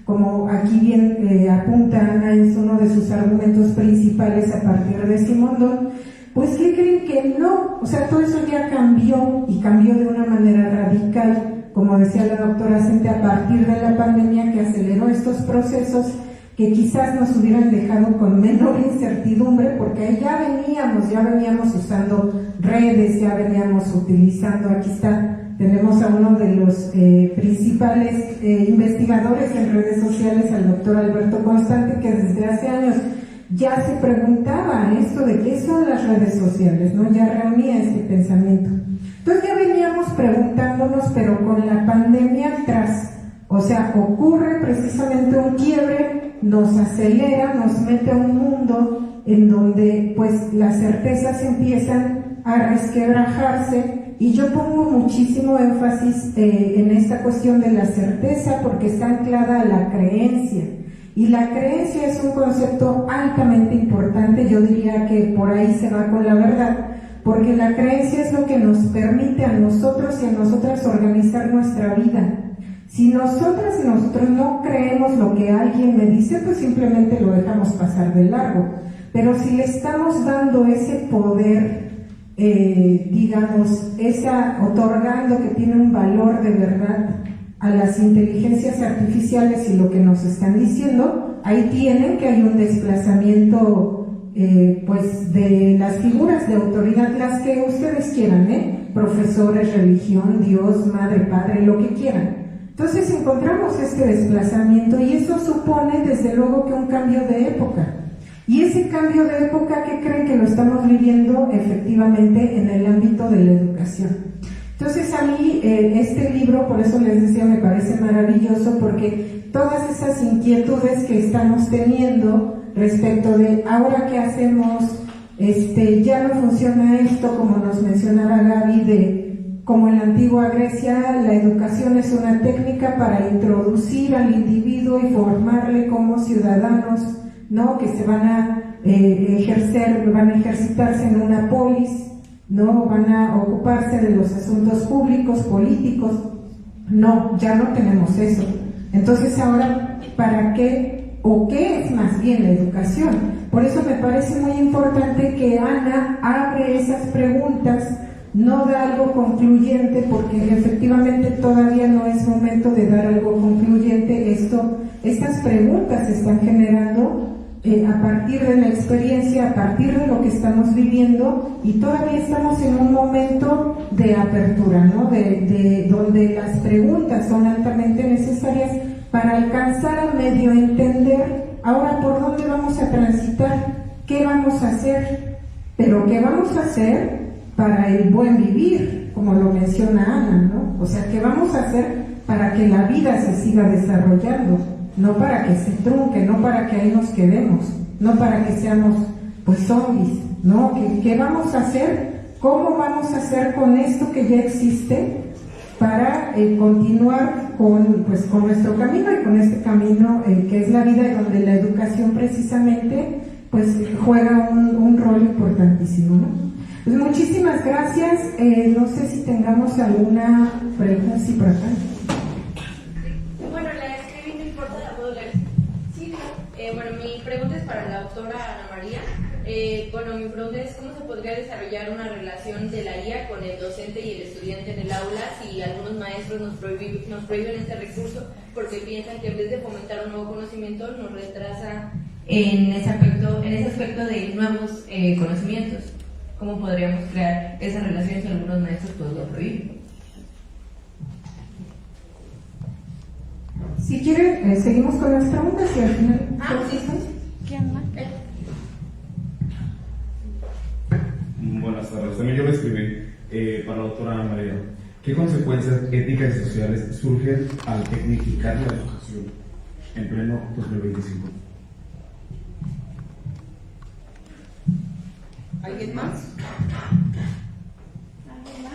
como aquí bien apunta Ana, es uno de sus argumentos principales a partir de Simondon, pues ¿qué creen que no? O sea, todo eso ya cambió, y cambió de una manera radical, como decía la doctora Cente, a partir de la pandemia, que aceleró estos procesos que quizás nos hubieran dejado con menor incertidumbre, porque ya veníamos usando redes, ya veníamos utilizando, aquí está, tenemos a uno de los principales investigadores en redes sociales, al doctor Alberto Constante, que desde hace años ya se preguntaba esto de qué son las redes sociales, ¿no? Ya reunía este pensamiento. Entonces ya veníamos preguntándonos, pero con la pandemia atrás, o sea, ocurre precisamente un quiebre, nos acelera, nos mete a un mundo en donde pues las certezas empiezan a resquebrajarse, y yo pongo muchísimo énfasis en esta cuestión de la certeza porque está anclada a la creencia, y la creencia es un concepto altamente importante. Yo diría que por ahí se va con la verdad, porque la creencia es lo que nos permite a nosotros y a nosotras organizar nuestra vida. Si nosotras y nosotros no creemos lo que alguien me dice, pues simplemente lo dejamos pasar de largo. Pero si le estamos dando ese poder, otorgando que tiene un valor de verdad a las inteligencias artificiales y lo que nos están diciendo, ahí tienen que hay un desplazamiento pues de las figuras de autoridad, las que ustedes quieran, profesores, religión, Dios, madre, padre, lo que quieran. Entonces encontramos este desplazamiento, y eso supone desde luego que un cambio de época. Y ese cambio de época, ¿qué creen que lo estamos viviendo efectivamente en el ámbito de la educación? Entonces a mí este libro, por eso les decía, me parece maravilloso, porque todas esas inquietudes que estamos teniendo respecto de ahora qué hacemos, ya no funciona esto, como nos mencionaba Gaby, de como en la antigua Grecia, la educación es una técnica para introducir al individuo y formarle como ciudadanos, ¿no? Que se van a van a ejercitarse en una polis, ¿no? Van a ocuparse de los asuntos públicos, políticos. No, ya no tenemos eso. Entonces ahora, ¿para qué? ¿O qué es más bien la educación? Por eso me parece muy importante que Ana abre esas preguntas. No da algo concluyente, porque efectivamente todavía no es momento de dar algo concluyente. Estas preguntas se están generando a partir de la experiencia, a partir de lo que estamos viviendo, y todavía estamos en un momento de apertura, ¿no? De donde las preguntas son altamente necesarias para alcanzar a medio entender ahora por dónde vamos a transitar, qué vamos a hacer, pero qué vamos a hacer para el buen vivir, como lo menciona Ana, ¿no? O sea, ¿qué vamos a hacer para que la vida se siga desarrollando? No para que se trunque, no para que ahí nos quedemos, no para que seamos pues zombies, ¿no? ¿Qué vamos a hacer? ¿Cómo vamos a hacer con esto que ya existe para continuar con nuestro camino, y con este camino que es la vida, y donde la educación precisamente pues juega un rol importantísimo, ¿no? Pues muchísimas gracias. No sé si tengamos alguna pregunta. Sí, por acá. Bueno, la escribí, no importa, la puedo leer. Sí, bueno, mi pregunta es para la doctora Ana María. Mi pregunta es ¿cómo se podría desarrollar una relación de la IA con el docente y el estudiante en el aula si algunos maestros nos prohíben este recurso porque piensan que en vez de fomentar un nuevo conocimiento nos retrasa en ese aspecto de nuevos conocimientos. ¿Cómo podríamos crear esa relación si algunos maestros pues lo prohíben? Si quieren, seguimos con las preguntas y al final... Sí. ¿Quién más? Buenas tardes. También yo le escribí para la doctora María. ¿Qué consecuencias éticas y sociales surgen al tecnificar la educación en pleno 2025? ¿Alguien más? ¿Alguien más?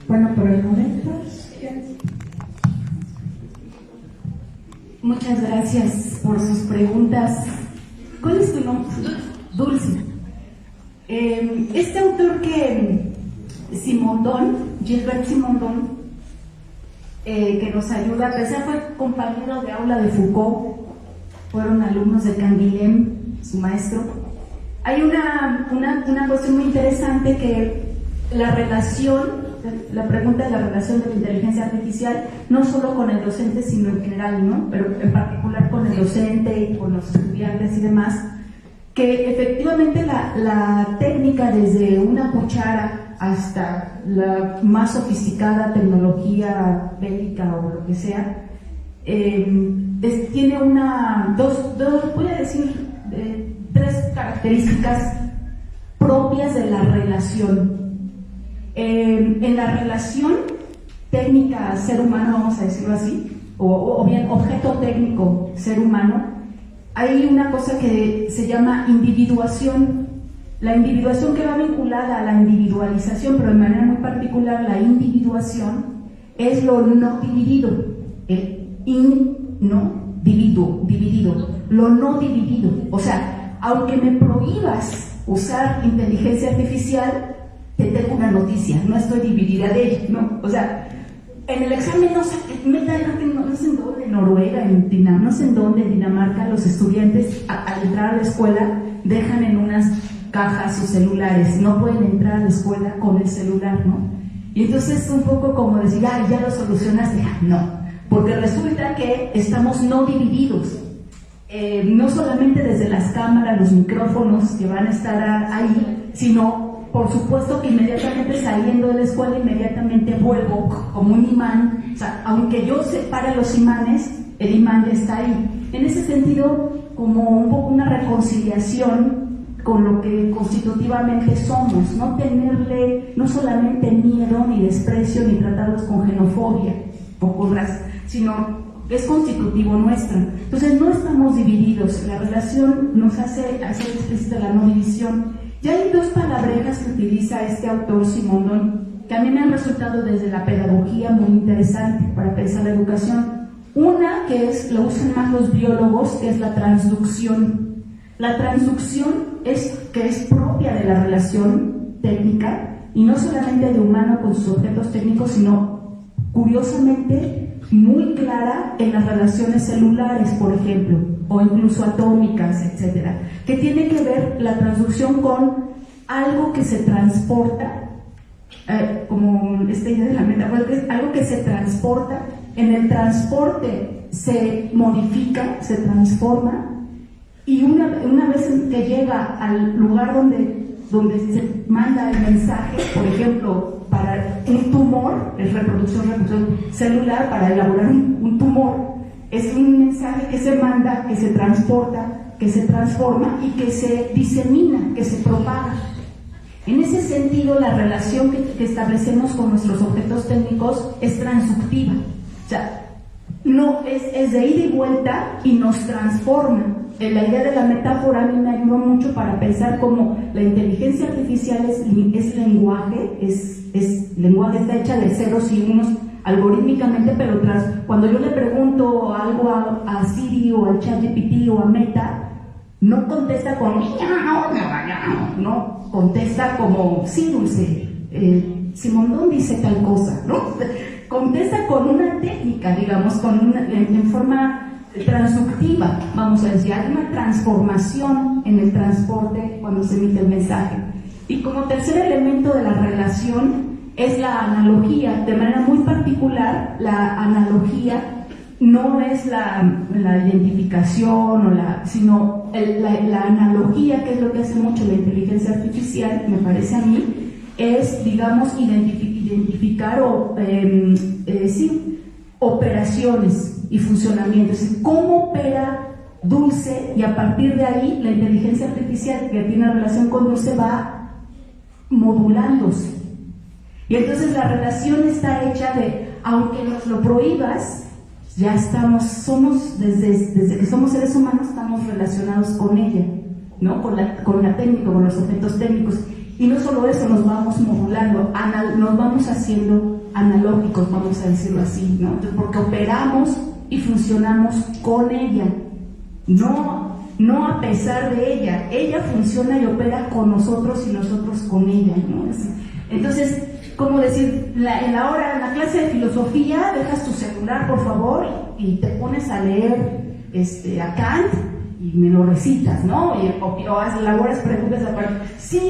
Bueno, por el momento... Muchas gracias por sus preguntas. ¿Cuál es tu nombre? Dulce. Este autor Gilbert Simondon, que nos ayuda, pues fue compañero de aula de Foucault, fueron alumnos de Canguilhem, su maestro. Hay una cuestión muy interesante que la pregunta de la relación de la inteligencia artificial, no solo con el docente, sino en general, ¿no? Pero en particular con el docente, con los estudiantes y demás, que efectivamente la técnica, desde una cuchara hasta la más sofisticada tecnología bélica o lo que sea, tiene voy a decir, tres características propias de la relación. En la relación técnica ser humano, vamos a decirlo así, o bien objeto técnico ser humano, hay una cosa que se llama individuación. La individuación que va vinculada a la individualización, pero de manera muy particular la individuación es lo no dividido, el dividido, lo no dividido. O sea, aunque me prohíbas usar inteligencia artificial, te tengo una noticia, no estoy dividida de ella, ¿no? O sea, en el examen no sé en dónde, en Noruega, no sé en dónde, en Dinamarca, los estudiantes al entrar a la escuela dejan en unas cajas sus celulares, no pueden entrar a la escuela con el celular, ¿no? Y entonces es un poco como decir, ya lo solucionaste. No, porque resulta que estamos no divididos, no solamente desde las cámaras, los micrófonos que van a estar ahí, sino por supuesto que inmediatamente saliendo de la escuela, inmediatamente vuelvo como un imán. O sea, aunque yo separe los imanes, el imán ya está ahí. En ese sentido, como un poco una reconciliación con lo que constitutivamente somos, no tenerle no solamente miedo ni desprecio ni tratarlos con xenofobia o con raza, sino es constitutivo nuestro. Entonces no estamos divididos, la relación nos hace explícita la no división. Ya hay dos palabrejas que utiliza este autor Simondon que a mí me han resultado desde la pedagogía muy interesante para pensar la educación. Una que lo usan más los biólogos, que es la transducción. La transducción es propia de la relación técnica, y no solamente de humano con sus objetos técnicos, sino curiosamente muy clara en las relaciones celulares, por ejemplo, o incluso atómicas, etcétera, que tiene que ver la transducción con algo que se transporta, como esta idea de la metáfora, algo que se transporta. En el transporte se modifica, se transforma, y una vez que llega al lugar donde se manda el mensaje, por ejemplo, para un tumor, es reproducción celular, para elaborar un tumor, es un mensaje que se manda, que se transporta, que se transforma y que se disemina, que se propaga. En ese sentido, la relación que establecemos con nuestros objetos técnicos es transductiva. O sea, no es de ida y vuelta y nos transforma. La idea de la metáfora a mí me ayudó mucho para pensar cómo la inteligencia artificial es lenguaje, lenguaje, está hecha de ceros y unos algorítmicamente, pero cuando yo le pregunto algo a Siri o al ChatGPT o a Meta, no contesta con no, contesta como sí, Dulce, Simondon dice tal cosa, ¿no? Contesta con una técnica, digamos, en forma transductiva, vamos a decir, hay una transformación en el transporte cuando se emite el mensaje. Y como tercer elemento de la relación, es la analogía. De manera muy particular, la analogía no es la identificación sino la analogía, que es lo que hace mucho la inteligencia artificial, me parece a mí, es, digamos, identificar operaciones y funcionamientos. ¿Cómo opera Dulce? Y a partir de ahí, la inteligencia artificial que tiene relación con Dulce va modulándose. Y entonces la relación está hecha de, aunque nos lo prohíbas, ya desde que somos seres humanos, estamos relacionados con ella, ¿no? Con la técnica, con los objetos técnicos. Y no solo eso, nos vamos modulando, nos vamos haciendo analógicos, vamos a decirlo así, ¿no? Entonces, porque operamos y funcionamos con ella, no a pesar de ella. Ella funciona y opera con nosotros y nosotros con ella, ¿no? Entonces, como decir, en la clase de filosofía, dejas tu celular, por favor, y te pones a leer a Kant y me lo recitas, ¿no? O elaboras preguntas aparte. Sí,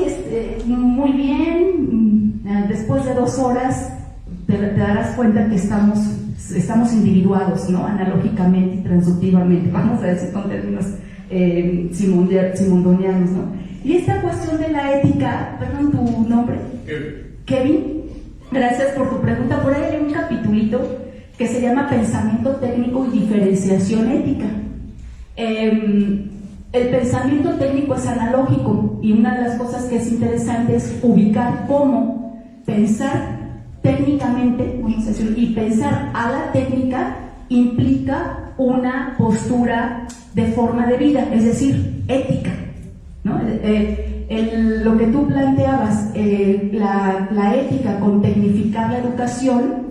muy bien, después de 2 horas te darás cuenta que estamos individuados, ¿no? Analógicamente y transductivamente, vamos a decir con términos simondonianos, ¿no? Y esta cuestión de la ética, perdón, ¿tu nombre? Kevin, gracias por tu pregunta. Por ahí hay un capitulito que se llama Pensamiento técnico y diferenciación ética. El pensamiento técnico es analógico, y una de las cosas que es interesante es ubicar cómo pensar técnicamente, vamos a decirlo, y pensar a la técnica implica una postura de forma de vida, es decir, ética, ¿no? Lo que tú planteabas, la ética con tecnificar la educación,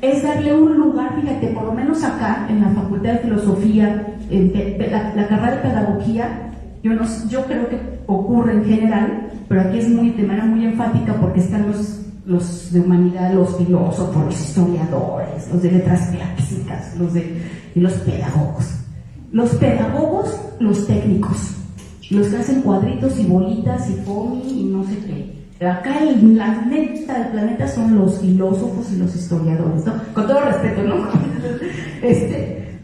es darle un lugar. Fíjate, por lo menos acá en la Facultad de Filosofía, la carrera de Pedagogía, yo creo que ocurre en general, pero aquí es de manera muy enfática, porque están los de humanidad, los filósofos, los historiadores, los de letras clásicas, y los pedagogos. Los pedagogos, los técnicos, los que hacen cuadritos y bolitas y foamy y no sé qué. Acá la neta del planeta son los filósofos y los historiadores, ¿no? Con todo respeto, ¿no?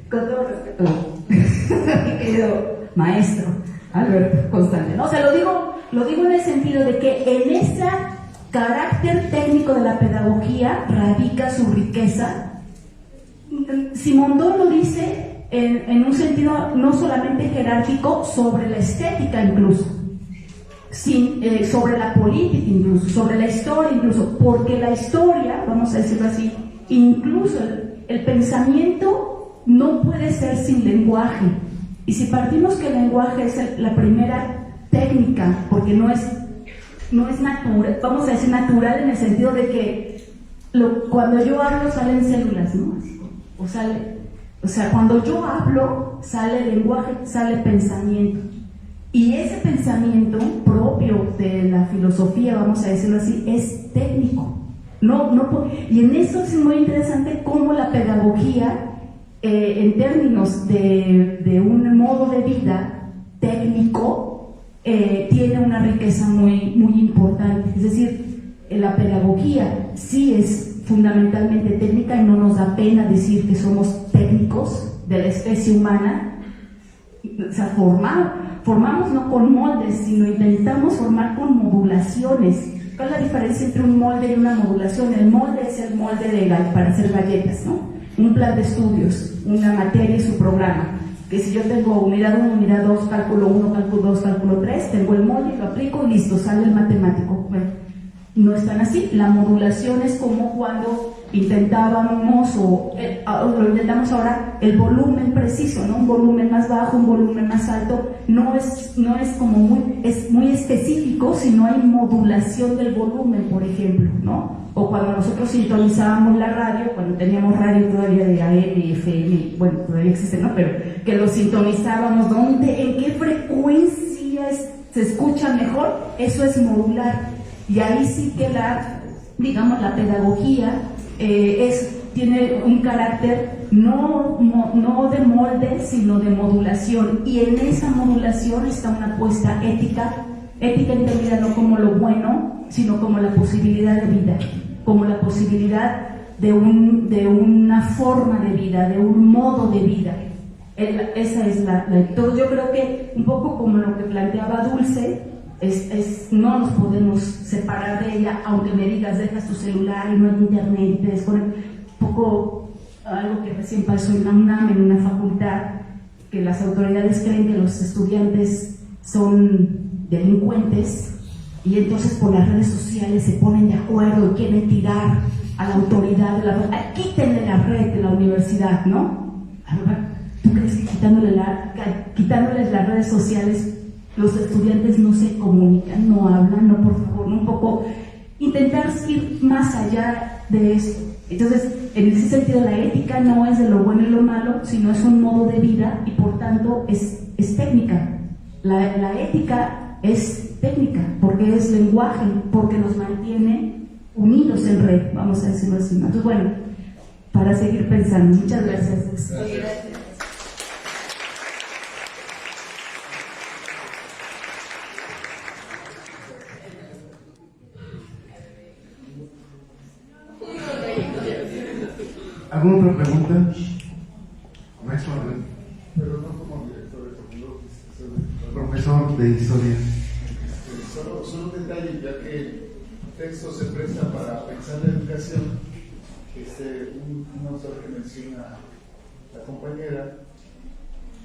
Con todo respeto, mi querido maestro Alberto Constante, ¿no? O sea, lo digo en el sentido de que en ese carácter técnico de la pedagogía radica su riqueza. Simondon lo dice en un sentido no solamente jerárquico, sobre la estética incluso, sobre la política incluso, sobre la historia incluso, porque la historia, vamos a decirlo así, incluso el pensamiento no puede ser sin lenguaje. Y si partimos que el lenguaje es la primera técnica, porque no es natural, vamos a decir natural en el sentido de que cuando yo hablo salen células, ¿no? O sea, cuando yo hablo sale lenguaje, sale pensamiento. Y ese pensamiento propio de la filosofía, vamos a decirlo así, es técnico. Y en eso es muy interesante cómo la pedagogía, en términos de un modo de vida técnico, tiene una riqueza muy, muy importante. Es decir, la pedagogía sí es fundamentalmente técnica, y no nos da pena decir que somos técnicos de la especie humana. O sea, formamos no con moldes, sino intentamos formar con modulaciones. ¿Cuál es la diferencia entre un molde y una modulación? El molde es el molde para hacer galletas, ¿no? Un plan de estudios, una materia y su programa. Que si yo tengo unidad 1, unidad 2, cálculo 1, cálculo 2, cálculo 3, tengo el molde, lo aplico y listo, sale el matemático. Bueno, no es tan así. La modulación es como cuando intentábamos, o lo intentamos ahora, el volumen preciso, ¿no? Un volumen más bajo, un volumen más alto, no es muy específico, sino hay modulación del volumen, por ejemplo, ¿no? O cuando nosotros sintonizábamos la radio, cuando teníamos radio todavía de AM, FM, bueno, todavía existe, ¿no? Pero que lo sintonizábamos, en qué frecuencia se escucha mejor, eso es modular. Y ahí sí que la pedagogía tiene un carácter no de molde, sino de modulación. Y en esa modulación está una apuesta ética entendida no como lo bueno, sino como la posibilidad de vida. como la posibilidad de una forma de vida, de un modo de vida. Esa es todo. Yo creo que un poco como lo que planteaba Dulce, no nos podemos separar de ella, aunque me digas dejas tu celular y no hay internet y te desconectas. Un poco algo que recién pasó en la UNAM, en una facultad, que las autoridades creen que los estudiantes son delincuentes y entonces por las redes sociales se ponen de acuerdo y quieren tirar a la autoridad de la red. Quítenle la red de la universidad, ¿no? ¿Tú crees que quitándoles las redes sociales los estudiantes no se comunican, no hablan? No, por favor, un poco intentar ir más allá de esto. Entonces, en ese sentido, la ética no es de lo bueno y lo malo, sino es un modo de vida y por tanto es técnica. La ética es técnica porque es lenguaje, porque nos mantiene unidos en red, vamos a decirlo así. Entonces, bueno, para seguir pensando. Muchas gracias. ¿Alguna otra pregunta? Maestro, Pero no como director de Tecnología, profesor de historia. solo un detalle, ya que el texto se presta para pensar la educación, un autor que menciona la compañera,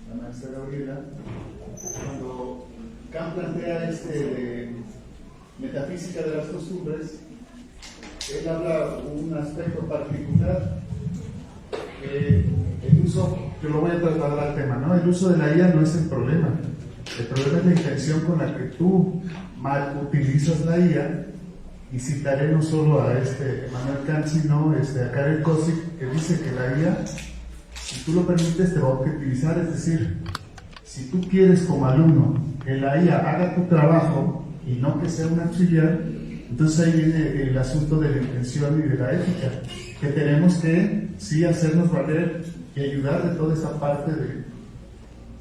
la maestra Gabriela, cuando Kant plantea de metafísica de las costumbres, él habla un aspecto particular. El uso, yo lo voy a trasladar al tema, ¿no? El uso de la IA no es el problema. El problema es la intención con la que tú mal utilizas la IA. Y citaré no solo a Emmanuel Kant, sino a Karel Kosik, que dice que la IA, si tú lo permites, te va a objetivizar. Es decir, si tú quieres como alumno que la IA haga tu trabajo y no que sea un auxiliar, entonces ahí viene el asunto de la intención y de la ética, que tenemos que sí hacernos valer y ayudar de toda esa parte de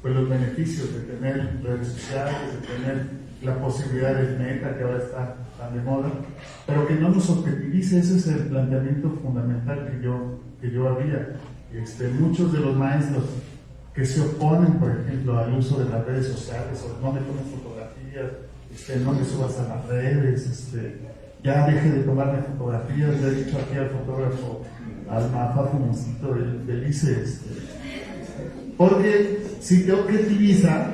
los beneficios de tener redes sociales, de tener la posibilidad del meta que ahora está tan de moda, pero que no nos objetivice. Ese es el planteamiento fundamental que yo haría. Muchos de los maestros que se oponen, por ejemplo, al uso de las redes sociales, o no me tomes fotografías, no me subas a las redes, ya deje de tomarme fotografías. Le he dicho aquí al fotógrafo, al Mafafumoncito del ICE, porque si te objetiviza,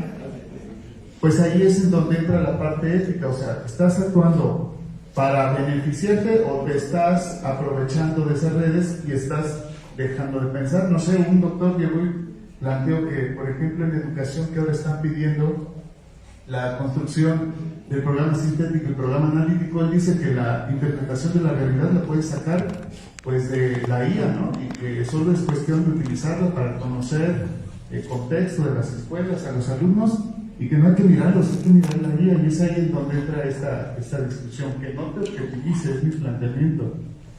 pues ahí es en donde entra la parte ética. O sea, ¿estás actuando para beneficiarte o te estás aprovechando de esas redes y estás dejando de pensar? No sé, un doctor llegó y planteó que, por ejemplo, en educación, que ahora están pidiendo la construcción del programa sintético y el programa analítico, él dice que la interpretación de la realidad la puedes sacar pues de la IA, ¿no? Y que solo es cuestión de utilizarla para conocer el contexto de las escuelas, a los alumnos, y que no hay que mirarlos, hay que mirar la IA. Y es ahí en donde entra esta discusión, que no te objetivice, es mi planteamiento.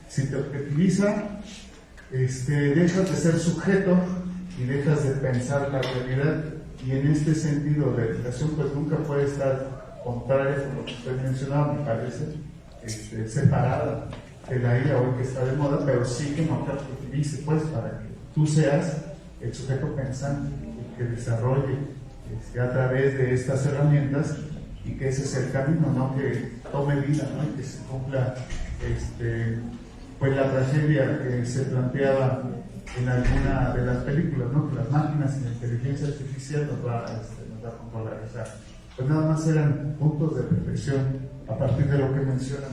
Si te objetiviza, dejas de ser sujeto y dejas de pensar la realidad. Y en este sentido, la educación pues nunca puede estar contraria, como usted mencionaba, me parece, separada de la IA hoy que está de moda, pero sí que no te objetivice, pues, para que tú seas el sujeto pensante que desarrolle a través de estas herramientas, y que ese es el camino, ¿no? Que tome vida, ¿no? Y que se cumpla pues la tragedia que se planteaba en alguna de las películas, ¿no? Que las máquinas y la inteligencia artificial nos va a controlar. O sea, pues nada más eran puntos de reflexión a partir de lo que mencionan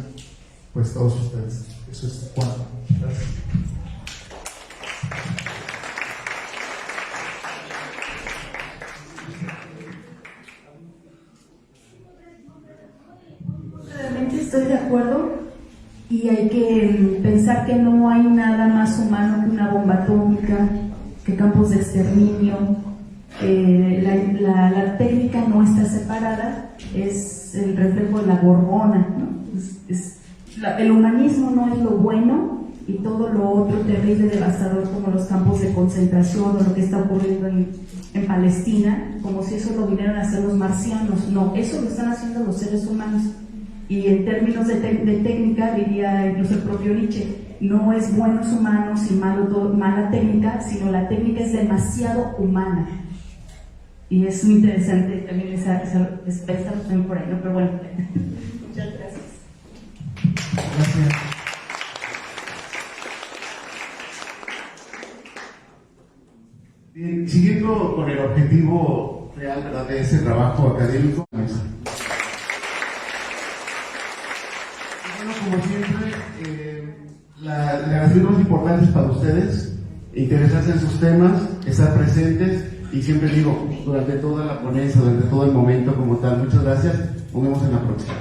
pues todos ustedes. Eso es cuanto. Gracias. Realmente estoy de acuerdo, y hay que pensar que no hay nada más humano que una bomba atómica, que campos de exterminio. La técnica no está separada, es el reflejo de la Gorgona, ¿no? El humanismo no es lo bueno, y todo lo otro terrible, devastador, como los campos de concentración o lo que está ocurriendo en Palestina, como si eso lo vinieran a hacer los marcianos. No, eso lo están haciendo los seres humanos. Y en términos de técnica, diría incluso el propio Nietzsche, no es buenos humanos y mala técnica, sino la técnica es demasiado humana. Y es muy interesante también esa también por ahí, ¿no? Pero bueno, muchas gracias. Gracias. Bien, siguiendo con el objetivo real, ¿verdad?, de ese trabajo académico. Bueno, como siempre, las relaciones más importantes para ustedes, interesarse en sus temas, estar presentes, y siempre digo, durante toda la ponencia, durante todo el momento como tal. Muchas gracias, nos vemos en la próxima.